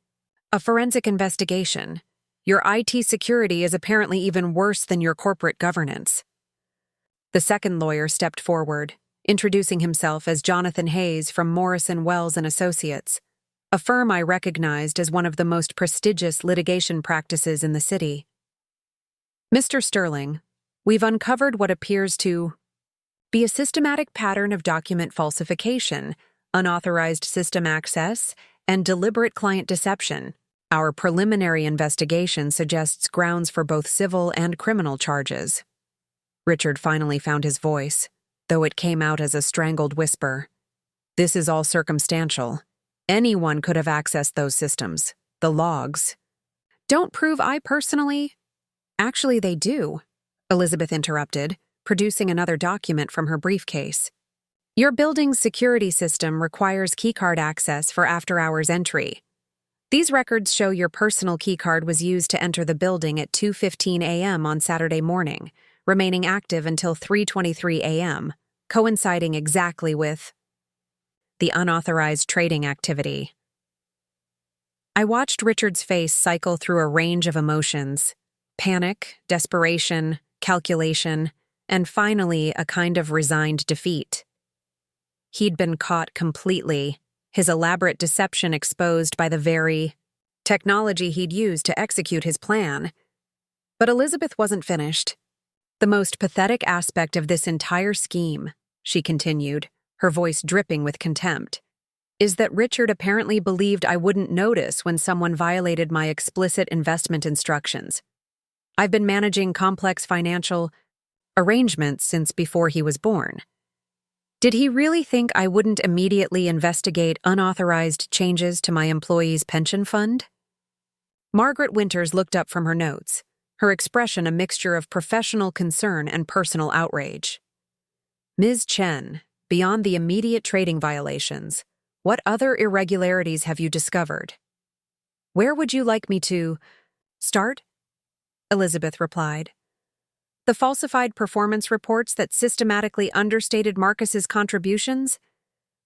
a forensic investigation. Your IT security is apparently even worse than your corporate governance. The second lawyer stepped forward, introducing himself as Jonathan Hayes from Morrison Wells and Associates, a firm I recognized as one of the most prestigious litigation practices in the city. Mr. Sterling, we've uncovered what appears to be a systematic pattern of document falsification, unauthorized system access, and deliberate client deception. Our preliminary investigation suggests grounds for both civil and criminal charges. Richard finally found his voice, though it came out as a strangled whisper. This is all circumstantial. Anyone could have accessed those systems, the logs. Don't prove I personally. Actually, they do, Elizabeth interrupted, producing another document from her briefcase. Your building's security system requires keycard access for after-hours entry. These records show your personal keycard was used to enter the building at 2:15 a.m. on Saturday morning, remaining active until 3:23 a.m., coinciding exactly with the unauthorized trading activity. I watched Richard's face cycle through a range of emotions: panic, desperation, calculation, and finally a kind of resigned defeat. He'd been caught completely, his elaborate deception exposed by the very technology he'd used to execute his plan. But Elizabeth wasn't finished. The most pathetic aspect of this entire scheme, she continued, her voice dripping with contempt, is that Richard apparently believed I wouldn't notice when someone violated my explicit investment instructions. I've been managing complex financial arrangements since before he was born. Did he really think I wouldn't immediately investigate unauthorized changes to my employees' pension fund? Margaret Winters looked up from her notes, her expression a mixture of professional concern and personal outrage. Ms. Chen, beyond the immediate trading violations, what other irregularities have you discovered? Where would you like me to start? Elizabeth replied. The falsified performance reports that systematically understated Marcus's contributions?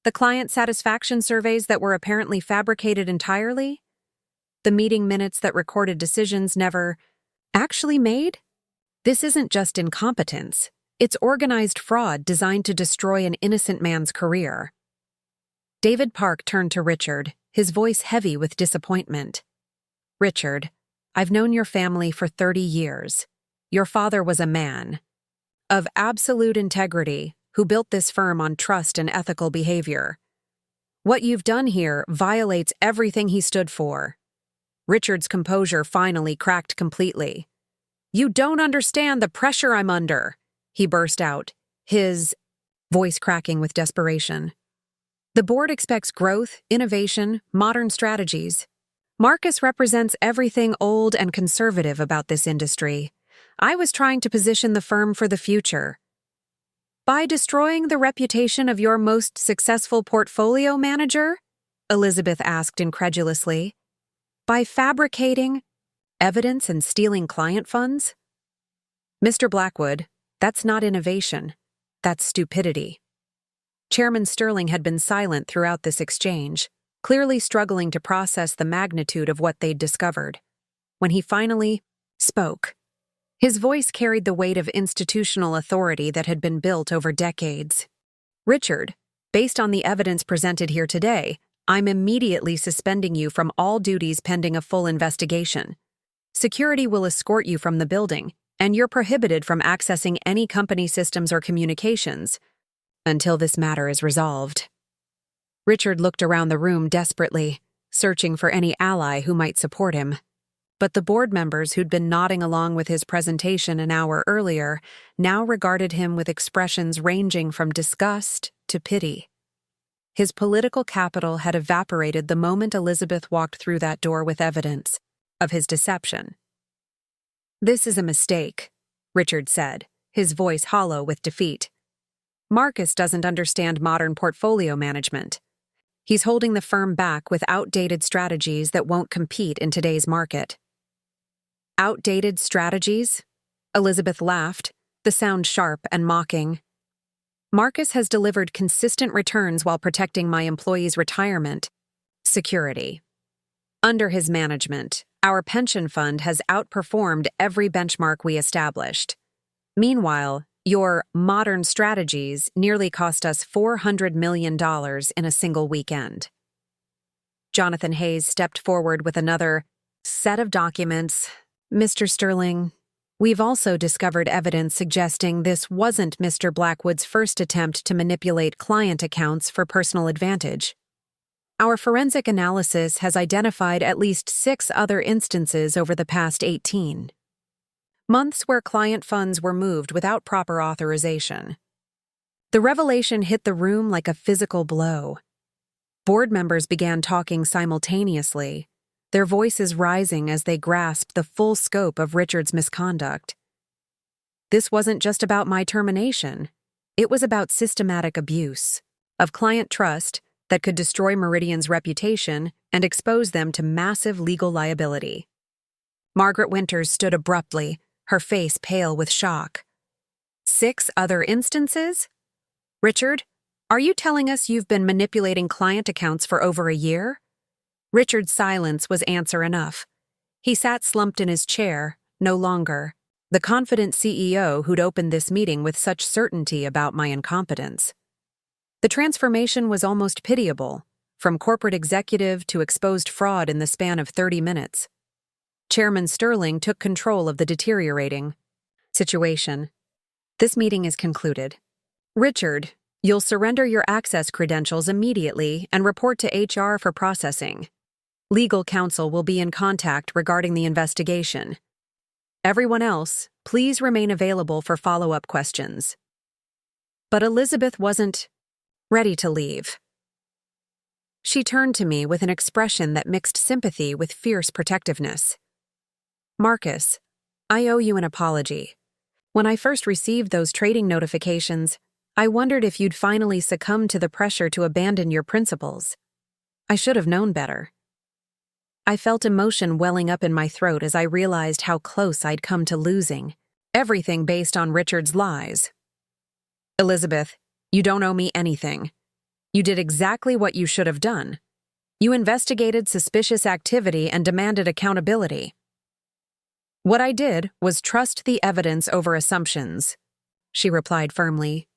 The client satisfaction surveys that were apparently fabricated entirely? The meeting minutes that recorded decisions never actually made? This isn't just incompetence. It's organized fraud designed to destroy an innocent man's career. David Park turned to Richard, his voice heavy with disappointment. Richard, I've known your family for 30 years. Your father was a man of absolute integrity who built this firm on trust and ethical behavior. What you've done here violates everything he stood for. Richard's composure finally cracked completely. You don't understand the pressure I'm under, he burst out, his voice cracking with desperation. The board expects growth, innovation, modern strategies. Marcus represents everything old and conservative about this industry. I was trying to position the firm for the future. By destroying the reputation of your most successful portfolio manager? Elizabeth asked incredulously. By fabricating evidence and stealing client funds? Mr. Blackwood, that's not innovation. That's stupidity. Chairman Sterling had been silent throughout this exchange, clearly struggling to process the magnitude of what they'd discovered. When he finally spoke, his voice carried the weight of institutional authority that had been built over decades. Richard, based on the evidence presented here today, I'm immediately suspending you from all duties pending a full investigation. Security will escort you from the building, and you're prohibited from accessing any company systems or communications until this matter is resolved. Richard looked around the room desperately, searching for any ally who might support him. But the board members who'd been nodding along with his presentation an hour earlier now regarded him with expressions ranging from disgust to pity. His political capital had evaporated the moment Elizabeth walked through that door with evidence of his deception. "This is a mistake," Richard said, his voice hollow with defeat. "Marcus doesn't understand modern portfolio management. He's holding the firm back with outdated strategies that won't compete in today's market." "Outdated strategies?" Elizabeth laughed, the sound sharp and mocking. "Marcus has delivered consistent returns while protecting my employees' retirement security. Under his management, our pension fund has outperformed every benchmark we established. Meanwhile, your modern strategies nearly cost us $400 million in a single weekend." Jonathan Hayes stepped forward with another set of documents. "Mr. Sterling, we've also discovered evidence suggesting this wasn't Mr. Blackwood's first attempt to manipulate client accounts for personal advantage. Our forensic analysis has identified at least 6 other instances over the past 18 months where client funds were moved without proper authorization." The revelation hit the room like a physical blow. Board members began talking simultaneously, their voices rising as they grasped the full scope of Richard's misconduct. This wasn't just about my termination. It was about systematic abuse of client trust that could destroy Meridian's reputation and expose them to massive legal liability. Margaret Winters stood abruptly, her face pale with shock. 6 other instances? Richard, are you telling us you've been manipulating client accounts for over a year? Richard's silence was answer enough. He sat slumped in his chair, no longer the confident CEO who'd opened this meeting with such certainty about my incompetence. The transformation was almost pitiable, from corporate executive to exposed fraud in the span of 30 minutes. Chairman Sterling took control of the deteriorating situation. "This meeting is concluded. Richard, you'll surrender your access credentials immediately and report to HR for processing. Legal counsel will be in contact regarding the investigation. Everyone else, please remain available for follow-up questions." But Elizabeth wasn't ready to leave. She turned to me with an expression that mixed sympathy with fierce protectiveness. "Marcus, I owe you an apology. When I first received those trading notifications, I wondered if you'd finally succumb to the pressure to abandon your principles. I should have known better." I felt emotion welling up in my throat as I realized how close I'd come to losing everything based on Richard's lies. "Elizabeth, you don't owe me anything. You did exactly what you should have done. You investigated suspicious activity and demanded accountability. What I did was trust the evidence over assumptions," she replied firmly.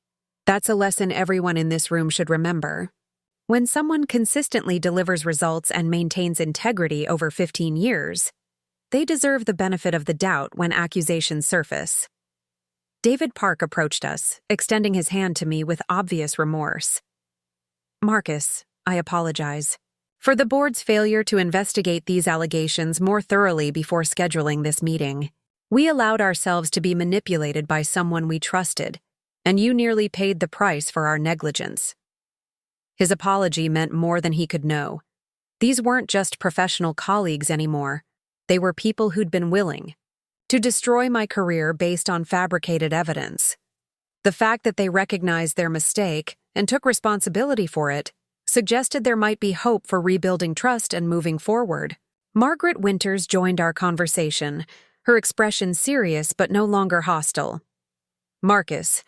"That's a lesson everyone in this room should remember. When someone consistently delivers results and maintains integrity over 15 years, they deserve the benefit of the doubt when accusations surface." David Park approached us, extending his hand to me with obvious remorse. "Marcus, I apologize for the board's failure to investigate these allegations more thoroughly before scheduling this meeting. We allowed ourselves to be manipulated by someone we trusted, and you nearly paid the price for our negligence." His apology meant more than he could know. These weren't just professional colleagues anymore. They were people who'd been willing to destroy my career based on fabricated evidence. The fact that they recognized their mistake and took responsibility for it suggested there might be hope for rebuilding trust and moving forward. Margaret Winters joined our conversation, her expression serious but no longer hostile. "Marcus,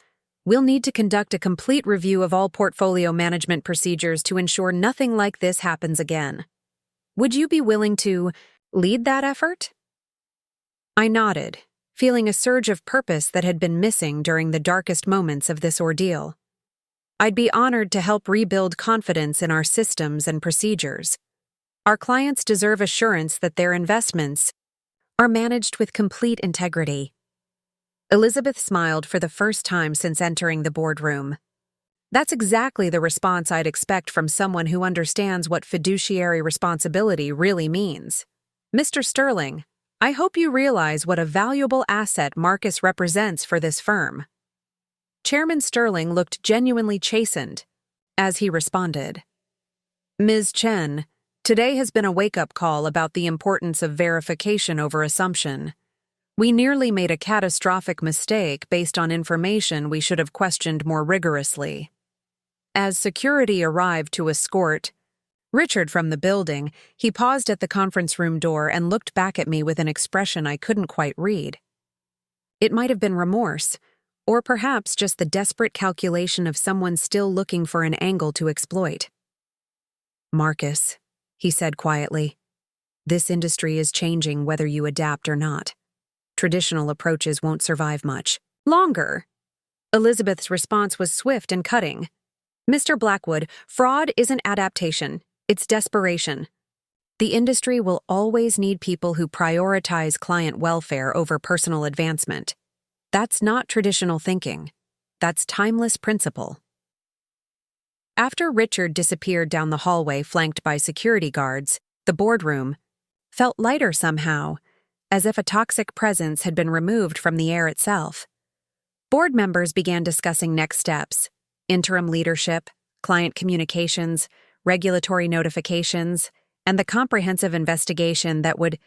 We'll need to conduct a complete review of all portfolio management procedures to ensure nothing like this happens again. Would you be willing to lead that effort?" I nodded, feeling a surge of purpose that had been missing during the darkest moments of this ordeal. I'd be honored to help rebuild confidence in our systems and procedures. Our clients deserve assurance that their investments are managed with complete integrity. Elizabeth smiled for the first time since entering the boardroom. That's exactly the response I'd expect from someone who understands what fiduciary responsibility really means. "Mr. Sterling, I hope you realize what a valuable asset Marcus represents for this firm." Chairman Sterling looked genuinely chastened as he responded. "Ms. Chen, today has been a wake-up call about the importance of verification over assumption. We nearly made a catastrophic mistake based on information we should have questioned more rigorously." As security arrived to escort Richard from the building, he paused at the conference room door and looked back at me with an expression I couldn't quite read. It might have been remorse, or perhaps just the desperate calculation of someone still looking for an angle to exploit. "Marcus," he said quietly, "this industry is changing whether you adapt or not. Traditional approaches won't survive much longer." Elizabeth's response was swift and cutting. "Mr. Blackwood, fraud isn't adaptation, it's desperation. The industry will always need people who prioritize client welfare over personal advancement. That's not traditional thinking. That's timeless principle." After Richard disappeared down the hallway flanked by security guards, the boardroom felt lighter somehow, as if a toxic presence had been removed from the air itself. Board members began discussing next steps: interim leadership, client communications, regulatory notifications, and the comprehensive investigation that would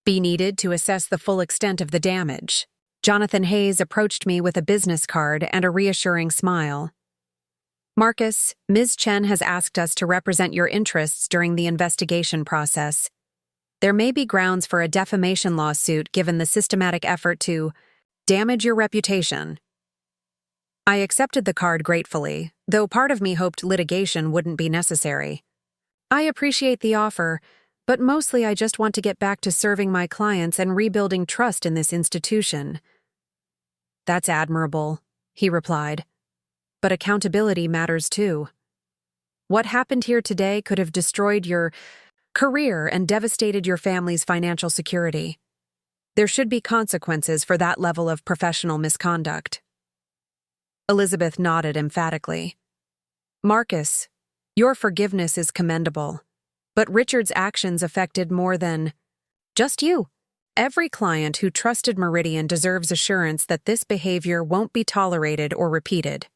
be needed to assess the full extent of the damage. Jonathan Hayes approached me with a business card and a reassuring smile. "Marcus, Ms. Chen has asked us to represent your interests during the investigation process. There may be grounds for a defamation lawsuit given the systematic effort to damage your reputation." I accepted the card gratefully, though part of me hoped litigation wouldn't be necessary. "I appreciate the offer, but mostly I just want to get back to serving my clients and rebuilding trust in this institution." "That's admirable," he replied. "But accountability matters too. What happened here today could have destroyed your career and devastated your family's financial security. There should be consequences for that level of professional misconduct." Elizabeth nodded emphatically. "Marcus, your forgiveness is commendable, but Richard's actions affected more than just you. Every client who trusted Meridian deserves assurance that this behavior won't be tolerated or repeated."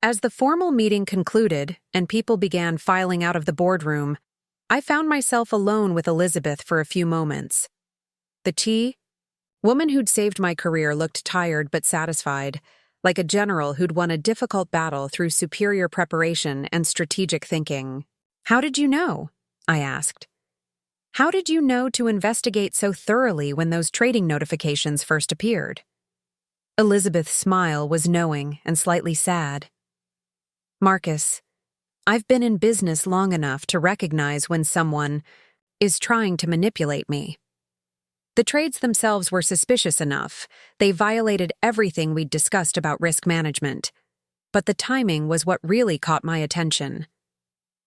As the formal meeting concluded and people began filing out of the boardroom, I found myself alone with Elizabeth for a few moments. The woman who'd saved my career looked tired but satisfied, like a general who'd won a difficult battle through superior preparation and strategic thinking. "How did you know?" I asked. "How did you know to investigate so thoroughly when those trading notifications first appeared?" Elizabeth's smile was knowing and slightly sad. "Marcus, I've been in business long enough to recognize when someone is trying to manipulate me. The trades themselves were suspicious enough. They violated everything we'd discussed about risk management. But the timing was what really caught my attention."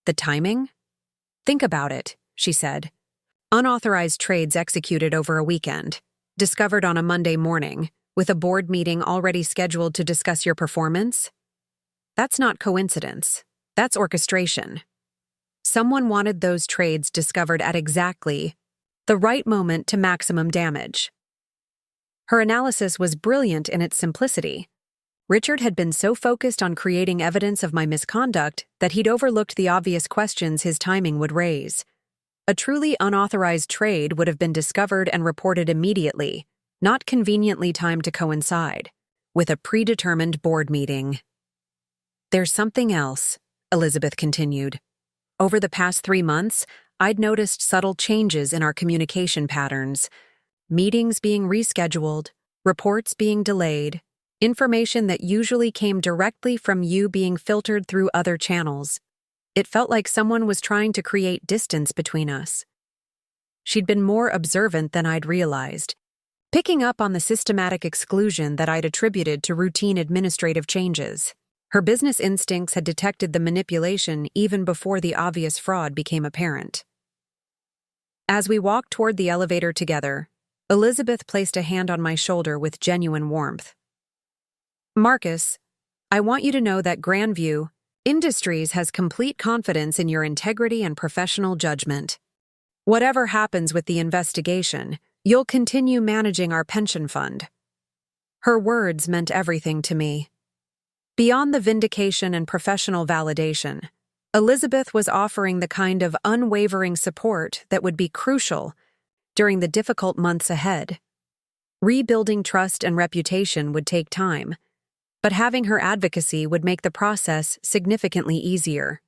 "The timing?" "Think about it," she said. "Unauthorized trades executed over a weekend, discovered on a Monday morning, with a board meeting already scheduled to discuss your performance? That's not coincidence. That's orchestration. Someone wanted those trades discovered at exactly the right moment to maximum damage." Her analysis was brilliant in its simplicity. Richard had been so focused on creating evidence of my misconduct that he'd overlooked the obvious questions his timing would raise. A truly unauthorized trade would have been discovered and reported immediately, not conveniently timed to coincide with a predetermined board meeting. "There's something else," Elizabeth continued. "Over the past 3 months, I'd noticed subtle changes in our communication patterns. Meetings being rescheduled, reports being delayed, Information that usually came directly from you being filtered through other channels. It felt like someone was trying to create distance between us. She'd been more observant than I'd realized, picking up on the systematic exclusion that I'd attributed to routine administrative changes. Her business instincts had detected the manipulation even before the obvious fraud became apparent. As we walked toward the elevator together, Elizabeth placed a hand on my shoulder with genuine warmth. "Marcus, I want you to know that Grandview Industries has complete confidence in your integrity and professional judgment. Whatever happens with the investigation, you'll continue managing our pension fund." Her words meant everything to me. Beyond the vindication and professional validation, Elizabeth was offering the kind of unwavering support that would be crucial during the difficult months ahead. Rebuilding trust and reputation would take time, but having her advocacy would make the process significantly easier.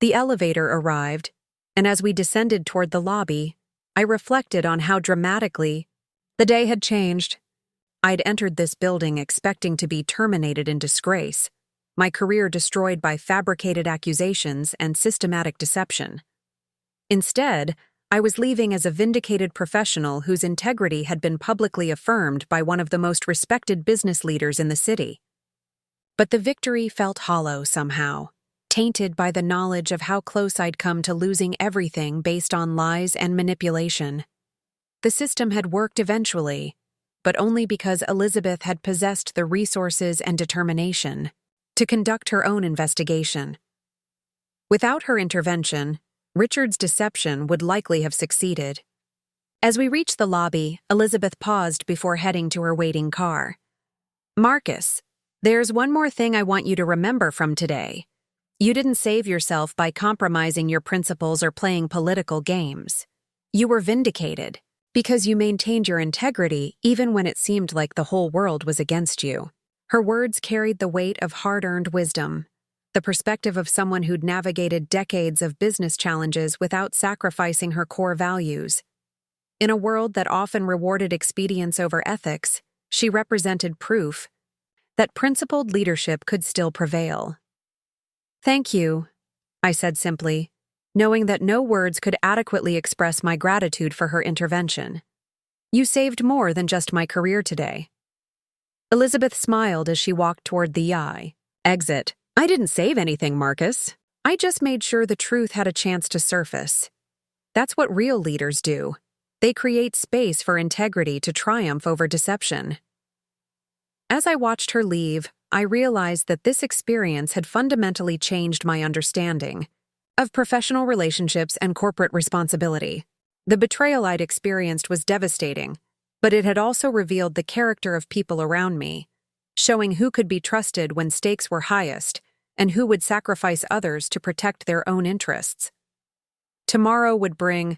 The elevator arrived, and as we descended toward the lobby, I reflected on how dramatically the day had changed. I'd entered this building expecting to be terminated in disgrace, my career destroyed by fabricated accusations and systematic deception. Instead, I was leaving as a vindicated professional whose integrity had been publicly affirmed by one of the most respected business leaders in the city. But the victory felt hollow somehow, tainted by the knowledge of how close I'd come to losing everything based on lies and manipulation. The system had worked eventually, but only because Elizabeth had possessed the resources and determination to conduct her own investigation. Without her intervention, Richard's deception would likely have succeeded. As we reached the lobby, Elizabeth paused before heading to her waiting car. "Marcus, there's one more thing I want you to remember from today. You didn't save yourself by compromising your principles or playing political games. You were vindicated because you maintained your integrity even when it seemed like the whole world was against you." Her words carried the weight of hard-earned wisdom, the perspective of someone who'd navigated decades of business challenges without sacrificing her core values. In a world that often rewarded expedience over ethics, she represented proof that principled leadership could still prevail. "Thank you," I said simply, knowing that no words could adequately express my gratitude for her intervention. "You saved more than just my career today." Elizabeth smiled as she walked toward the exit. "I didn't save anything, Marcus. I just made sure the truth had a chance to surface. That's what real leaders do. They create space for integrity to triumph over deception." As I watched her leave, I realized that this experience had fundamentally changed my understanding of professional relationships and corporate responsibility. The betrayal I'd experienced was devastating, but it had also revealed the character of people around me, showing who could be trusted when stakes were highest and who would sacrifice others to protect their own interests. Tomorrow would bring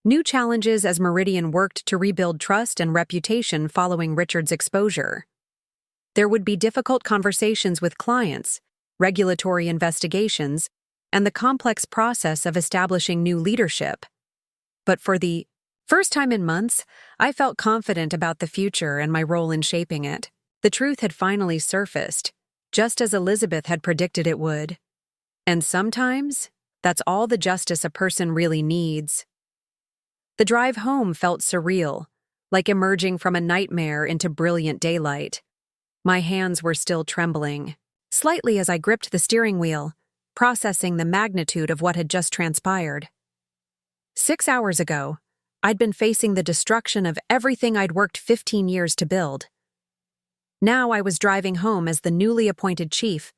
new challenges as Meridian worked to rebuild trust and reputation following Richard's exposure. There would be difficult conversations with clients, regulatory investigations, and the complex process of establishing new leadership. But for the first time in months, I felt confident about the future and my role in shaping it. The truth had finally surfaced, just as Elizabeth had predicted it would. And sometimes, that's all the justice a person really needs. The drive home felt surreal, like emerging from a nightmare into brilliant daylight. My hands were still trembling, slightly as I gripped the steering wheel, processing the magnitude of what had just transpired. 6 hours ago, I'd been facing the destruction of everything I'd worked 15 years to build. Now I was driving home as the newly appointed chief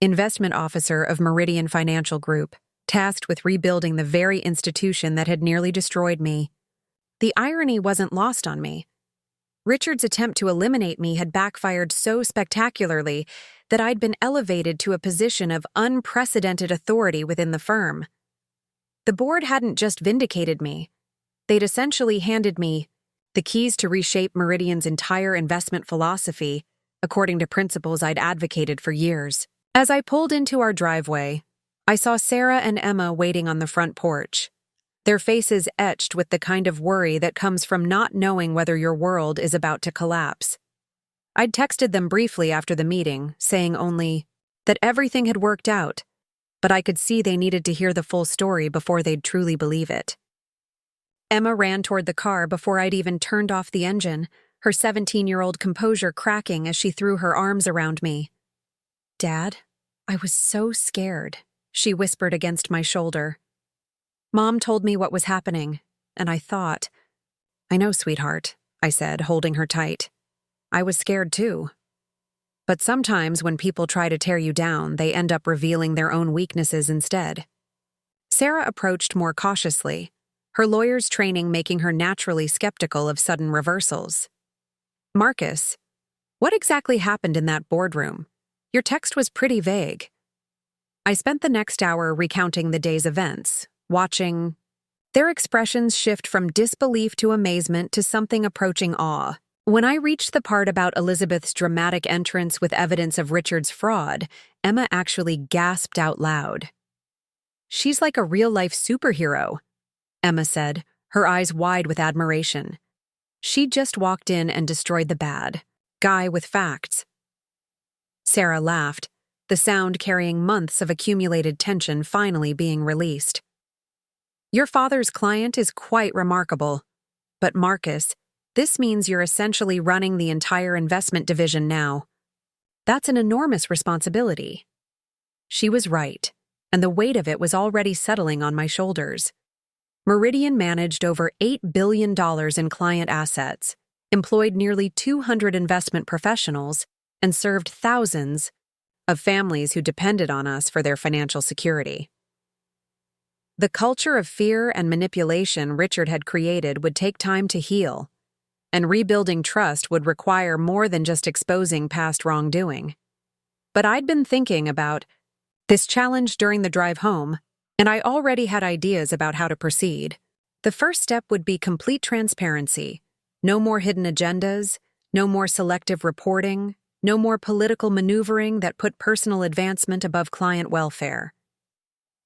investment officer of Meridian Financial Group, tasked with rebuilding the very institution that had nearly destroyed me. The irony wasn't lost on me. Richard's attempt to eliminate me had backfired so spectacularly that I'd been elevated to a position of unprecedented authority within the firm. The board hadn't just vindicated me. They'd essentially handed me the keys to reshape Meridian's entire investment philosophy, according to principles I'd advocated for years. As I pulled into our driveway, I saw Sarah and Emma waiting on the front porch, their faces etched with the kind of worry that comes from not knowing whether your world is about to collapse. I'd texted them briefly after the meeting, saying only that everything had worked out, but I could see they needed to hear the full story before they'd truly believe it. Emma ran toward the car before I'd even turned off the engine, her 17-year-old composure cracking as she threw her arms around me. "Dad, I was so scared," she whispered against my shoulder. "Mom told me what was happening, and I thought—" "I know, sweetheart," I said, holding her tight. "I was scared too. But sometimes when people try to tear you down, they end up revealing their own weaknesses instead." Sarah approached more cautiously, her lawyer's training making her naturally skeptical of sudden reversals. "Marcus, what exactly happened in that boardroom? Your text was pretty vague." I spent the next hour recounting the day's events, watching their expressions shift from disbelief to amazement to something approaching awe. When I reached the part about Elizabeth's dramatic entrance with evidence of Richard's fraud, Emma actually gasped out loud. "She's like a real-life superhero," Emma said, her eyes wide with admiration. "She just walked in and destroyed the bad guy with facts." Sarah laughed, the sound carrying months of accumulated tension finally being released. "Your father's client is quite remarkable. But Marcus, this means you're essentially running the entire investment division now. That's an enormous responsibility." She was right, and the weight of it was already settling on my shoulders. Meridian managed over $8 billion in client assets, employed nearly 200 investment professionals, and served thousands of families who depended on us for their financial security. The culture of fear and manipulation Richard had created would take time to heal, and rebuilding trust would require more than just exposing past wrongdoing. But I'd been thinking about this challenge during the drive home, and I already had ideas about how to proceed. The first step would be complete transparency. No more hidden agendas, no more selective reporting, no more political maneuvering that put personal advancement above client welfare.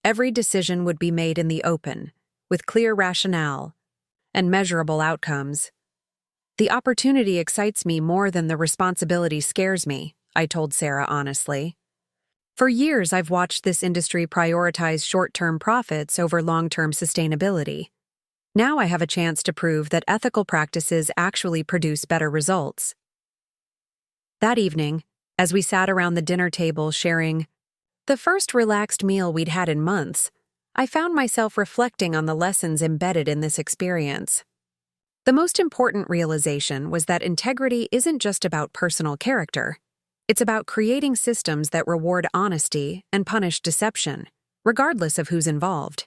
Every decision would be made in the open, with clear rationale and measurable outcomes. "The opportunity excites me more than the responsibility scares me," I told Sarah honestly. "For years, I've watched this industry prioritize short-term profits over long-term sustainability. Now I have a chance to prove that ethical practices actually produce better results." That evening, as we sat around the dinner table sharing the first relaxed meal we'd had in months, I found myself reflecting on the lessons embedded in this experience. The most important realization was that integrity isn't just about personal character. It's about creating systems that reward honesty and punish deception, regardless of who's involved.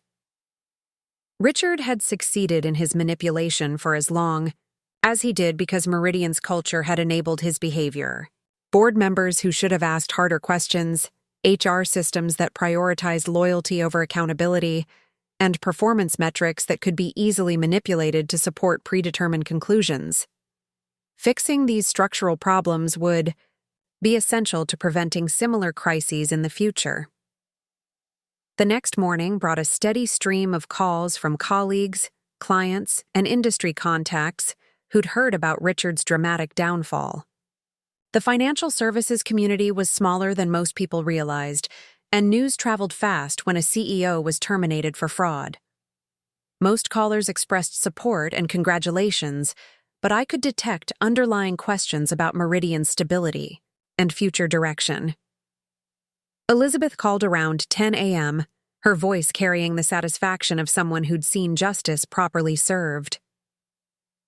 Richard had succeeded in his manipulation for as long as he did because Meridian's culture had enabled his behavior. Board members who should have asked harder questions, HR systems that prioritized loyalty over accountability, and performance metrics that could be easily manipulated to support predetermined conclusions. Fixing these structural problems would be essential to preventing similar crises in the future. The next morning brought a steady stream of calls from colleagues, clients, and industry contacts who'd heard about Richard's dramatic downfall. The financial services community was smaller than most people realized, and news traveled fast when a CEO was terminated for fraud. Most callers expressed support and congratulations, but I could detect underlying questions about Meridian's stability and future direction. Elizabeth called around 10 a.m., her voice carrying the satisfaction of someone who'd seen justice properly served.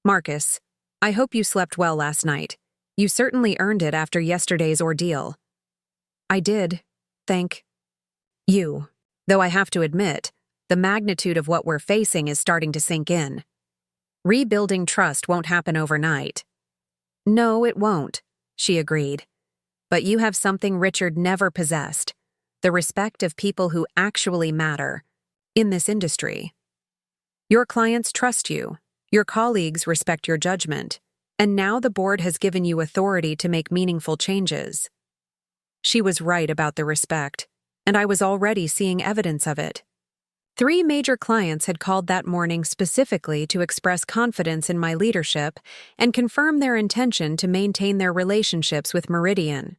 "Marcus, I hope you slept well last night. You certainly earned it after yesterday's ordeal." "I did, thank you. Though I have to admit, the magnitude of what we're facing is starting to sink in. Rebuilding trust won't happen overnight." "No, it won't," she agreed. "But you have something Richard never possessed, the respect of people who actually matter in this industry. Your clients trust you, your colleagues respect your judgment, and now the board has given you authority to make meaningful changes." She was right about the respect, and I was already seeing evidence of it. 3 major clients had called that morning specifically to express confidence in my leadership and confirm their intention to maintain their relationships with Meridian.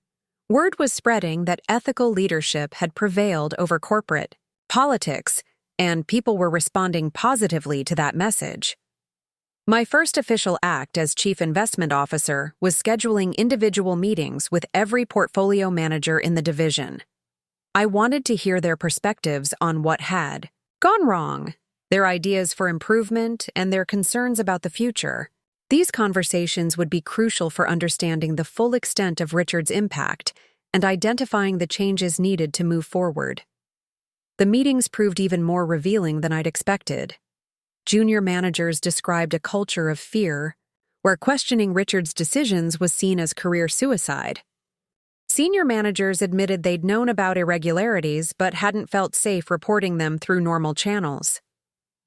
Word was spreading that ethical leadership had prevailed over corporate politics, and people were responding positively to that message. My first official act as Chief Investment Officer was scheduling individual meetings with every portfolio manager in the division. I wanted to hear their perspectives on what had gone wrong, their ideas for improvement, and their concerns about the future. These conversations would be crucial for understanding the full extent of Richard's impact and identifying the changes needed to move forward. The meetings proved even more revealing than I'd expected. Junior managers described a culture of fear, where questioning Richard's decisions was seen as career suicide. Senior managers admitted they'd known about irregularities but hadn't felt safe reporting them through normal channels.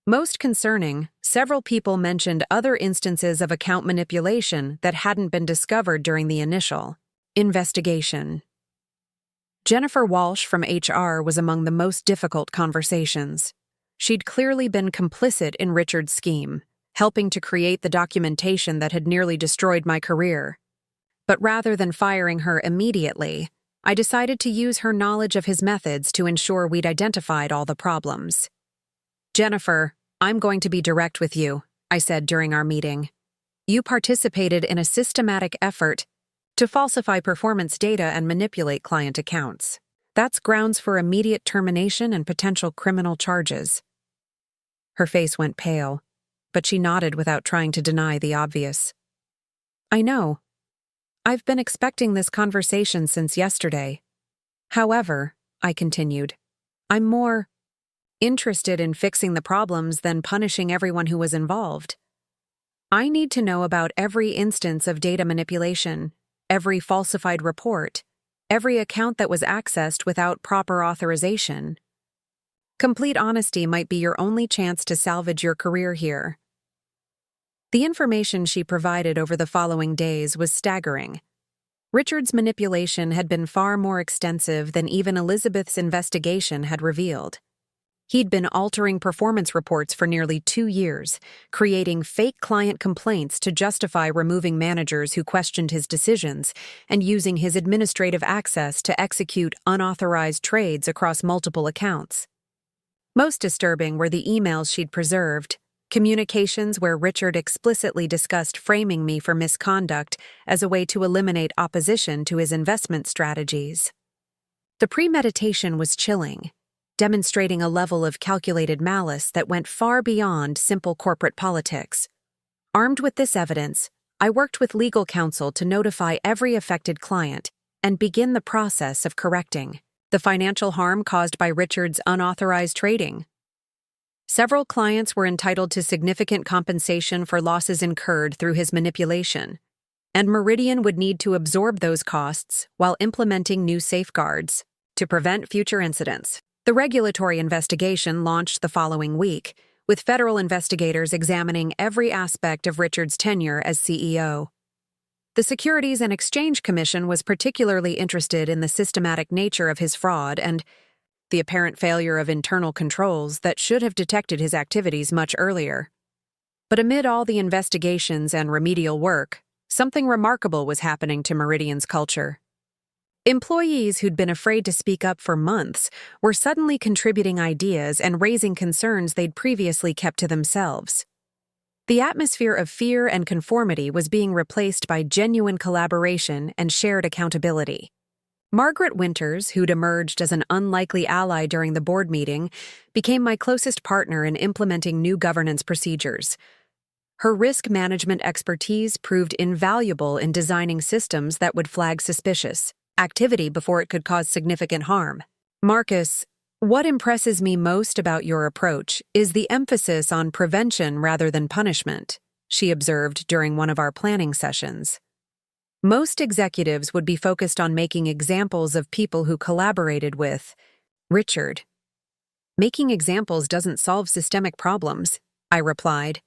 Most concerning, several people mentioned other instances of account manipulation that hadn't been discovered during the initial investigation. Jennifer Walsh from HR was among the most difficult conversations. She'd clearly been complicit in Richard's scheme, helping to create the documentation that had nearly destroyed my career. But rather than firing her immediately, I decided to use her knowledge of his methods to ensure we'd identified all the problems. "Jennifer, I'm going to be direct with you," I said during our meeting. "You participated in a systematic effort to falsify performance data and manipulate client accounts. That's grounds for immediate termination and potential criminal charges." Her face went pale, but she nodded without trying to deny the obvious. "I know. I've been expecting this conversation since yesterday. However," I continued, "I'm more interested in fixing the problems than punishing everyone who was involved. I need to know about every instance of data manipulation, every falsified report, every account that was accessed without proper authorization. Complete honesty might be your only chance to salvage your career here." The information she provided over the following days was staggering. Richard's manipulation had been far more extensive than even Elizabeth's investigation had revealed. He'd been altering performance reports for nearly 2 years, creating fake client complaints to justify removing managers who questioned his decisions, and using his administrative access to execute unauthorized trades across multiple accounts. Most disturbing were the emails she'd preserved, communications where Richard explicitly discussed framing me for misconduct as a way to eliminate opposition to his investment strategies. The premeditation was chilling, demonstrating a level of calculated malice that went far beyond simple corporate politics. Armed with this evidence, I worked with legal counsel to notify every affected client and begin the process of correcting the financial harm caused by Richard's unauthorized trading. Several clients were entitled to significant compensation for losses incurred through his manipulation, and Meridian would need to absorb those costs while implementing new safeguards to prevent future incidents. The regulatory investigation launched the following week, with federal investigators examining every aspect of Richard's tenure as CEO. The Securities and Exchange Commission was particularly interested in the systematic nature of his fraud and the apparent failure of internal controls that should have detected his activities much earlier. But amid all the investigations and remedial work, something remarkable was happening to Meridian's culture. Employees who'd been afraid to speak up for months were suddenly contributing ideas and raising concerns they'd previously kept to themselves. The atmosphere of fear and conformity was being replaced by genuine collaboration and shared accountability. Margaret Winters, who'd emerged as an unlikely ally during the board meeting, became my closest partner in implementing new governance procedures. Her risk management expertise proved invaluable in designing systems that would flag suspicious activity before it could cause significant harm. "Marcus, what impresses me most about your approach is the emphasis on prevention rather than punishment," she observed during one of our planning sessions. "Most executives would be focused on making examples of people who collaborated with Richard. Making examples doesn't solve systemic problems," I replied.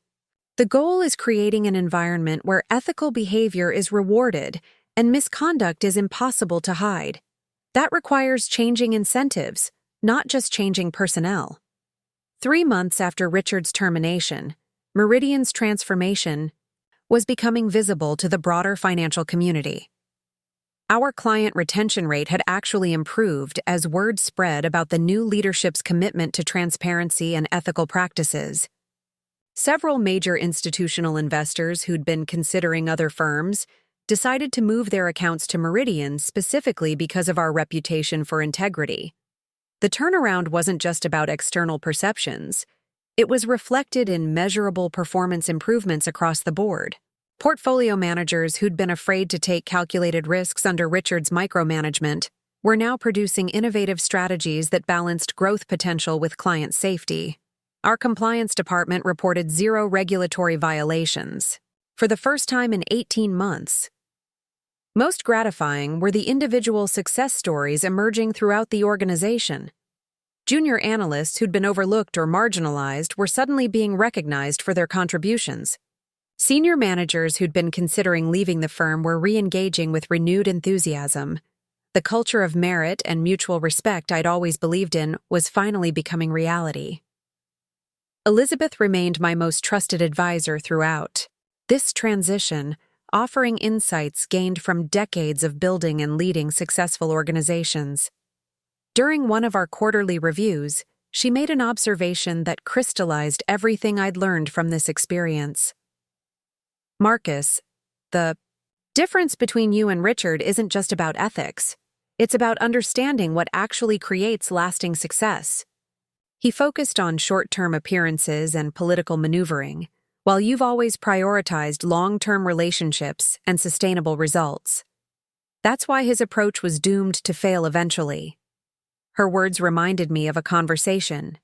"The goal is creating an environment where ethical behavior is rewarded and misconduct is impossible to hide. That requires changing incentives, not just changing personnel." 3 months after Richard's termination, Meridian's transformation was becoming visible to the broader financial community. Our client retention rate had actually improved as word spread about the new leadership's commitment to transparency and ethical practices. Several major institutional investors who'd been considering other firms decided to move their accounts to Meridian specifically because of our reputation for integrity. The turnaround wasn't just about external perceptions. It was reflected in measurable performance improvements across the board. Portfolio managers who'd been afraid to take calculated risks under Richard's micromanagement were now producing innovative strategies that balanced growth potential with client safety. Our compliance department reported 0 regulatory violations for the first time in 18 months. Most gratifying were the individual success stories emerging throughout the organization. Junior analysts who'd been overlooked or marginalized were suddenly being recognized for their contributions. Senior managers who'd been considering leaving the firm were re-engaging with renewed enthusiasm. The culture of merit and mutual respect I'd always believed in was finally becoming reality. Elizabeth remained my most trusted advisor throughout this transition, offering insights gained from decades of building and leading successful organizations. During one of our quarterly reviews, she made an observation that crystallized everything I'd learned from this experience. "Marcus, the difference between you and Richard isn't just about ethics. It's about understanding what actually creates lasting success. He focused on short-term appearances and political maneuvering, while you've always prioritized long-term relationships and sustainable results. That's why his approach was doomed to fail eventually." Her words reminded me of a conversation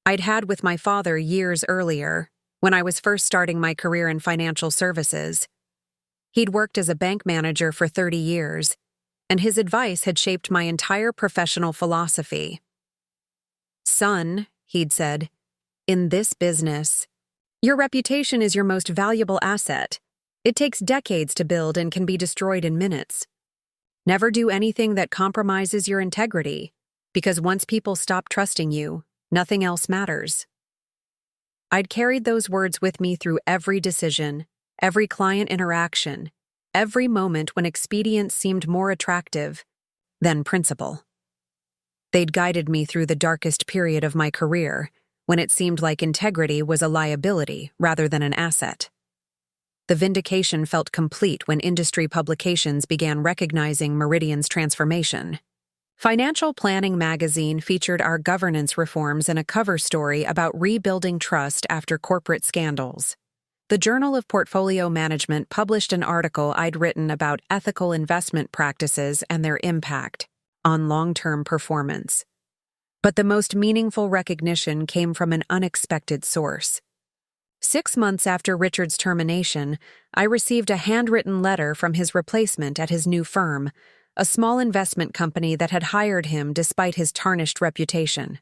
I'd had with my father years earlier, when I was first starting my career in financial services. He'd worked as a bank manager for 30 years, and his advice had shaped my entire professional philosophy. "Son," he'd said, "in this business, your reputation is your most valuable asset. It takes decades to build and can be destroyed in minutes. Never do anything that compromises your integrity, because once people stop trusting you, nothing else matters." I'd carried those words with me through every decision, every client interaction, every moment when expedience seemed more attractive than principle. They'd guided me through the darkest period of my career, when it seemed like integrity was a liability rather than an asset. The vindication felt complete when industry publications began recognizing Meridian's transformation. Financial Planning magazine featured our governance reforms in a cover story about rebuilding trust after corporate scandals. The Journal of Portfolio Management published an article I'd written about ethical investment practices and their impact on long-term performance. But the most meaningful recognition came from an unexpected source. 6 months after Richard's termination, I received a handwritten letter from his replacement at his new firm, a small investment company that had hired him despite his tarnished reputation.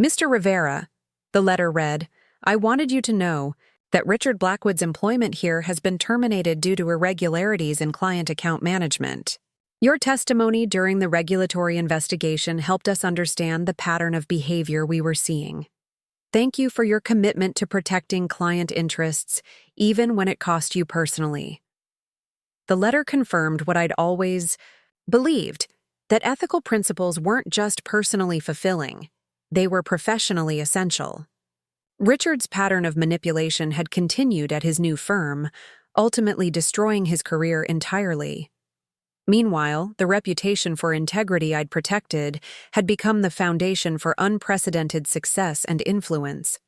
"Mr. Rivera," the letter read, "I wanted you to know that Richard Blackwood's employment here has been terminated due to irregularities in client account management. Your testimony during the regulatory investigation helped us understand the pattern of behavior we were seeing. Thank you for your commitment to protecting client interests, even when it cost you personally." The letter confirmed what I'd always believed, that ethical principles weren't just personally fulfilling, they were professionally essential. Richard's pattern of manipulation had continued at his new firm, ultimately destroying his career entirely. Meanwhile, the reputation for integrity I'd protected had become the foundation for unprecedented success and influence.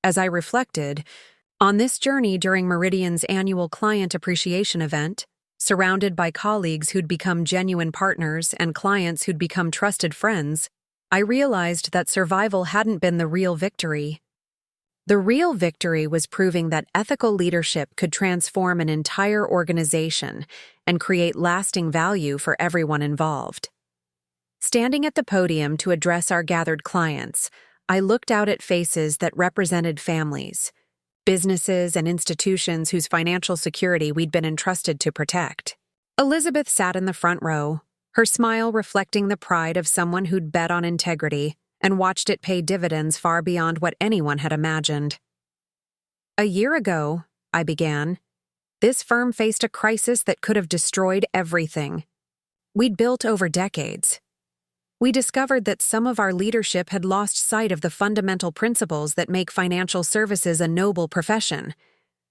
As I reflected on this journey during Meridian's annual client appreciation event, surrounded by colleagues who'd become genuine partners and clients who'd become trusted friends, I realized that survival hadn't been the real victory. The real victory was proving that ethical leadership could transform an entire organization and create lasting value for everyone involved. Standing at the podium to address our gathered clients, I looked out at faces that represented families, businesses, and institutions whose financial security we'd been entrusted to protect. Elizabeth sat in the front row, her smile reflecting the pride of someone who'd bet on integrity and watched it pay dividends far beyond what anyone had imagined. A year ago, I began, this firm faced a crisis that could have destroyed everything we'd built over decades. We discovered that some of our leadership had lost sight of the fundamental principles that make financial services a noble profession.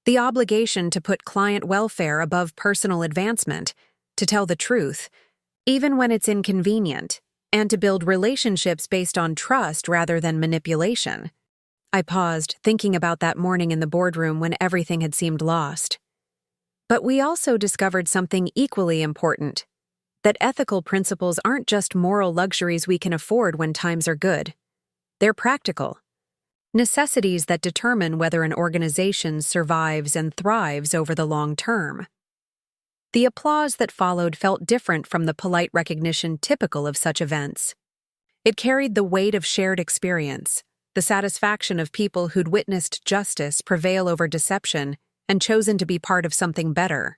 The obligation to put client welfare above personal advancement, to tell the truth, even when it's inconvenient, and to build relationships based on trust rather than manipulation. I paused, thinking about that morning in the boardroom when everything had seemed lost. But we also discovered something equally important, that ethical principles aren't just moral luxuries we can afford when times are good. They're practical necessities that determine whether an organization survives and thrives over the long term. The applause that followed felt different from the polite recognition typical of such events. It carried the weight of shared experience, the satisfaction of people who'd witnessed justice prevail over deception and chosen to be part of something better.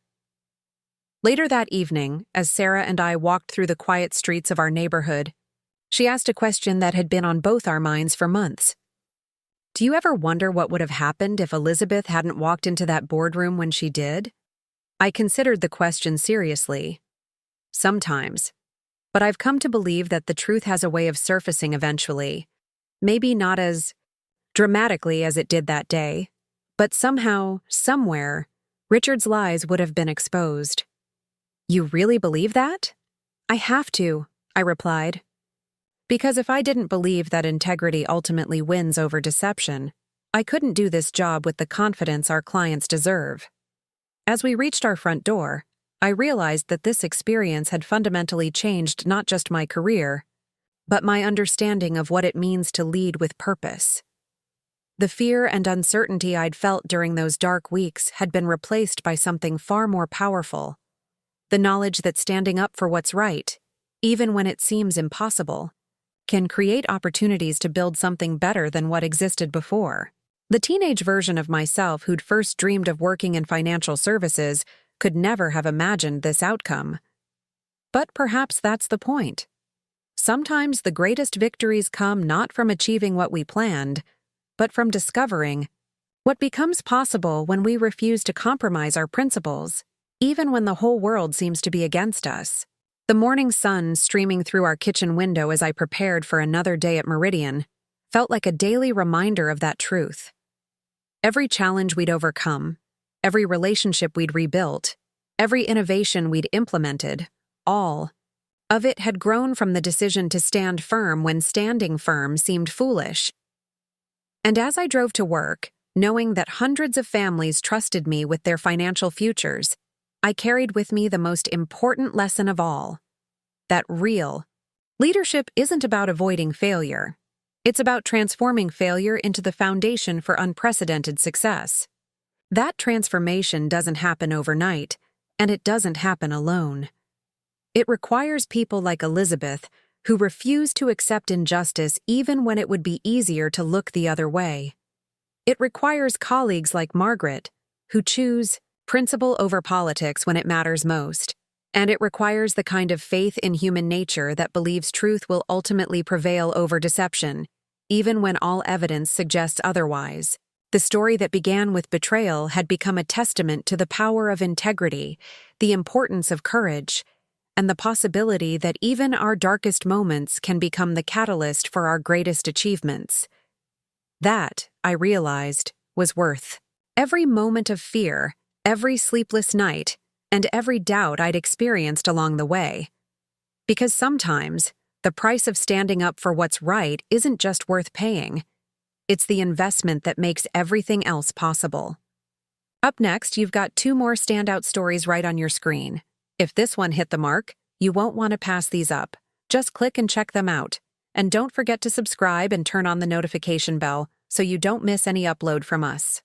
Later that evening, as Sarah and I walked through the quiet streets of our neighborhood, she asked a question that had been on both our minds for months. Do you ever wonder what would have happened if Elizabeth hadn't walked into that boardroom when she did? I considered the question seriously. Sometimes. But I've come to believe that the truth has a way of surfacing eventually. Maybe not as dramatically as it did that day, but somehow, somewhere, Richard's lies would have been exposed. You really believe that? I have to, I replied. Because if I didn't believe that integrity ultimately wins over deception, I couldn't do this job with the confidence our clients deserve. As we reached our front door, I realized that this experience had fundamentally changed not just my career, but my understanding of what it means to lead with purpose. The fear and uncertainty I'd felt during those dark weeks had been replaced by something far more powerful: the knowledge that standing up for what's right, even when it seems impossible, can create opportunities to build something better than what existed before. The teenage version of myself who'd first dreamed of working in financial services could never have imagined this outcome. But perhaps that's the point. Sometimes the greatest victories come not from achieving what we planned, but from discovering what becomes possible when we refuse to compromise our principles, even when the whole world seems to be against us. The morning sun streaming through our kitchen window as I prepared for another day at Meridian felt like a daily reminder of that truth. Every challenge we'd overcome, every relationship we'd rebuilt, every innovation we'd implemented, all of it had grown from the decision to stand firm when standing firm seemed foolish. And as I drove to work, knowing that hundreds of families trusted me with their financial futures, I carried with me the most important lesson of all: that real leadership isn't about avoiding failure. It's about transforming failure into the foundation for unprecedented success. That transformation doesn't happen overnight, and it doesn't happen alone. It requires people like Elizabeth, who refuse to accept injustice even when it would be easier to look the other way. It requires colleagues like Margaret, who choose principle over politics when it matters most. And it requires the kind of faith in human nature that believes truth will ultimately prevail over deception, even when all evidence suggests otherwise. The story that began with betrayal had become a testament to the power of integrity, the importance of courage, and the possibility that even our darkest moments can become the catalyst for our greatest achievements. That, I realized, was worth every moment of fear, every sleepless night, and every doubt I'd experienced along the way. Because sometimes, the price of standing up for what's right isn't just worth paying. It's the investment that makes everything else possible. Up next, you've got 2 more standout stories right on your screen. If this one hit the mark, you won't want to pass these up. Just click and check them out. And don't forget to subscribe and turn on the notification bell so you don't miss any upload from us.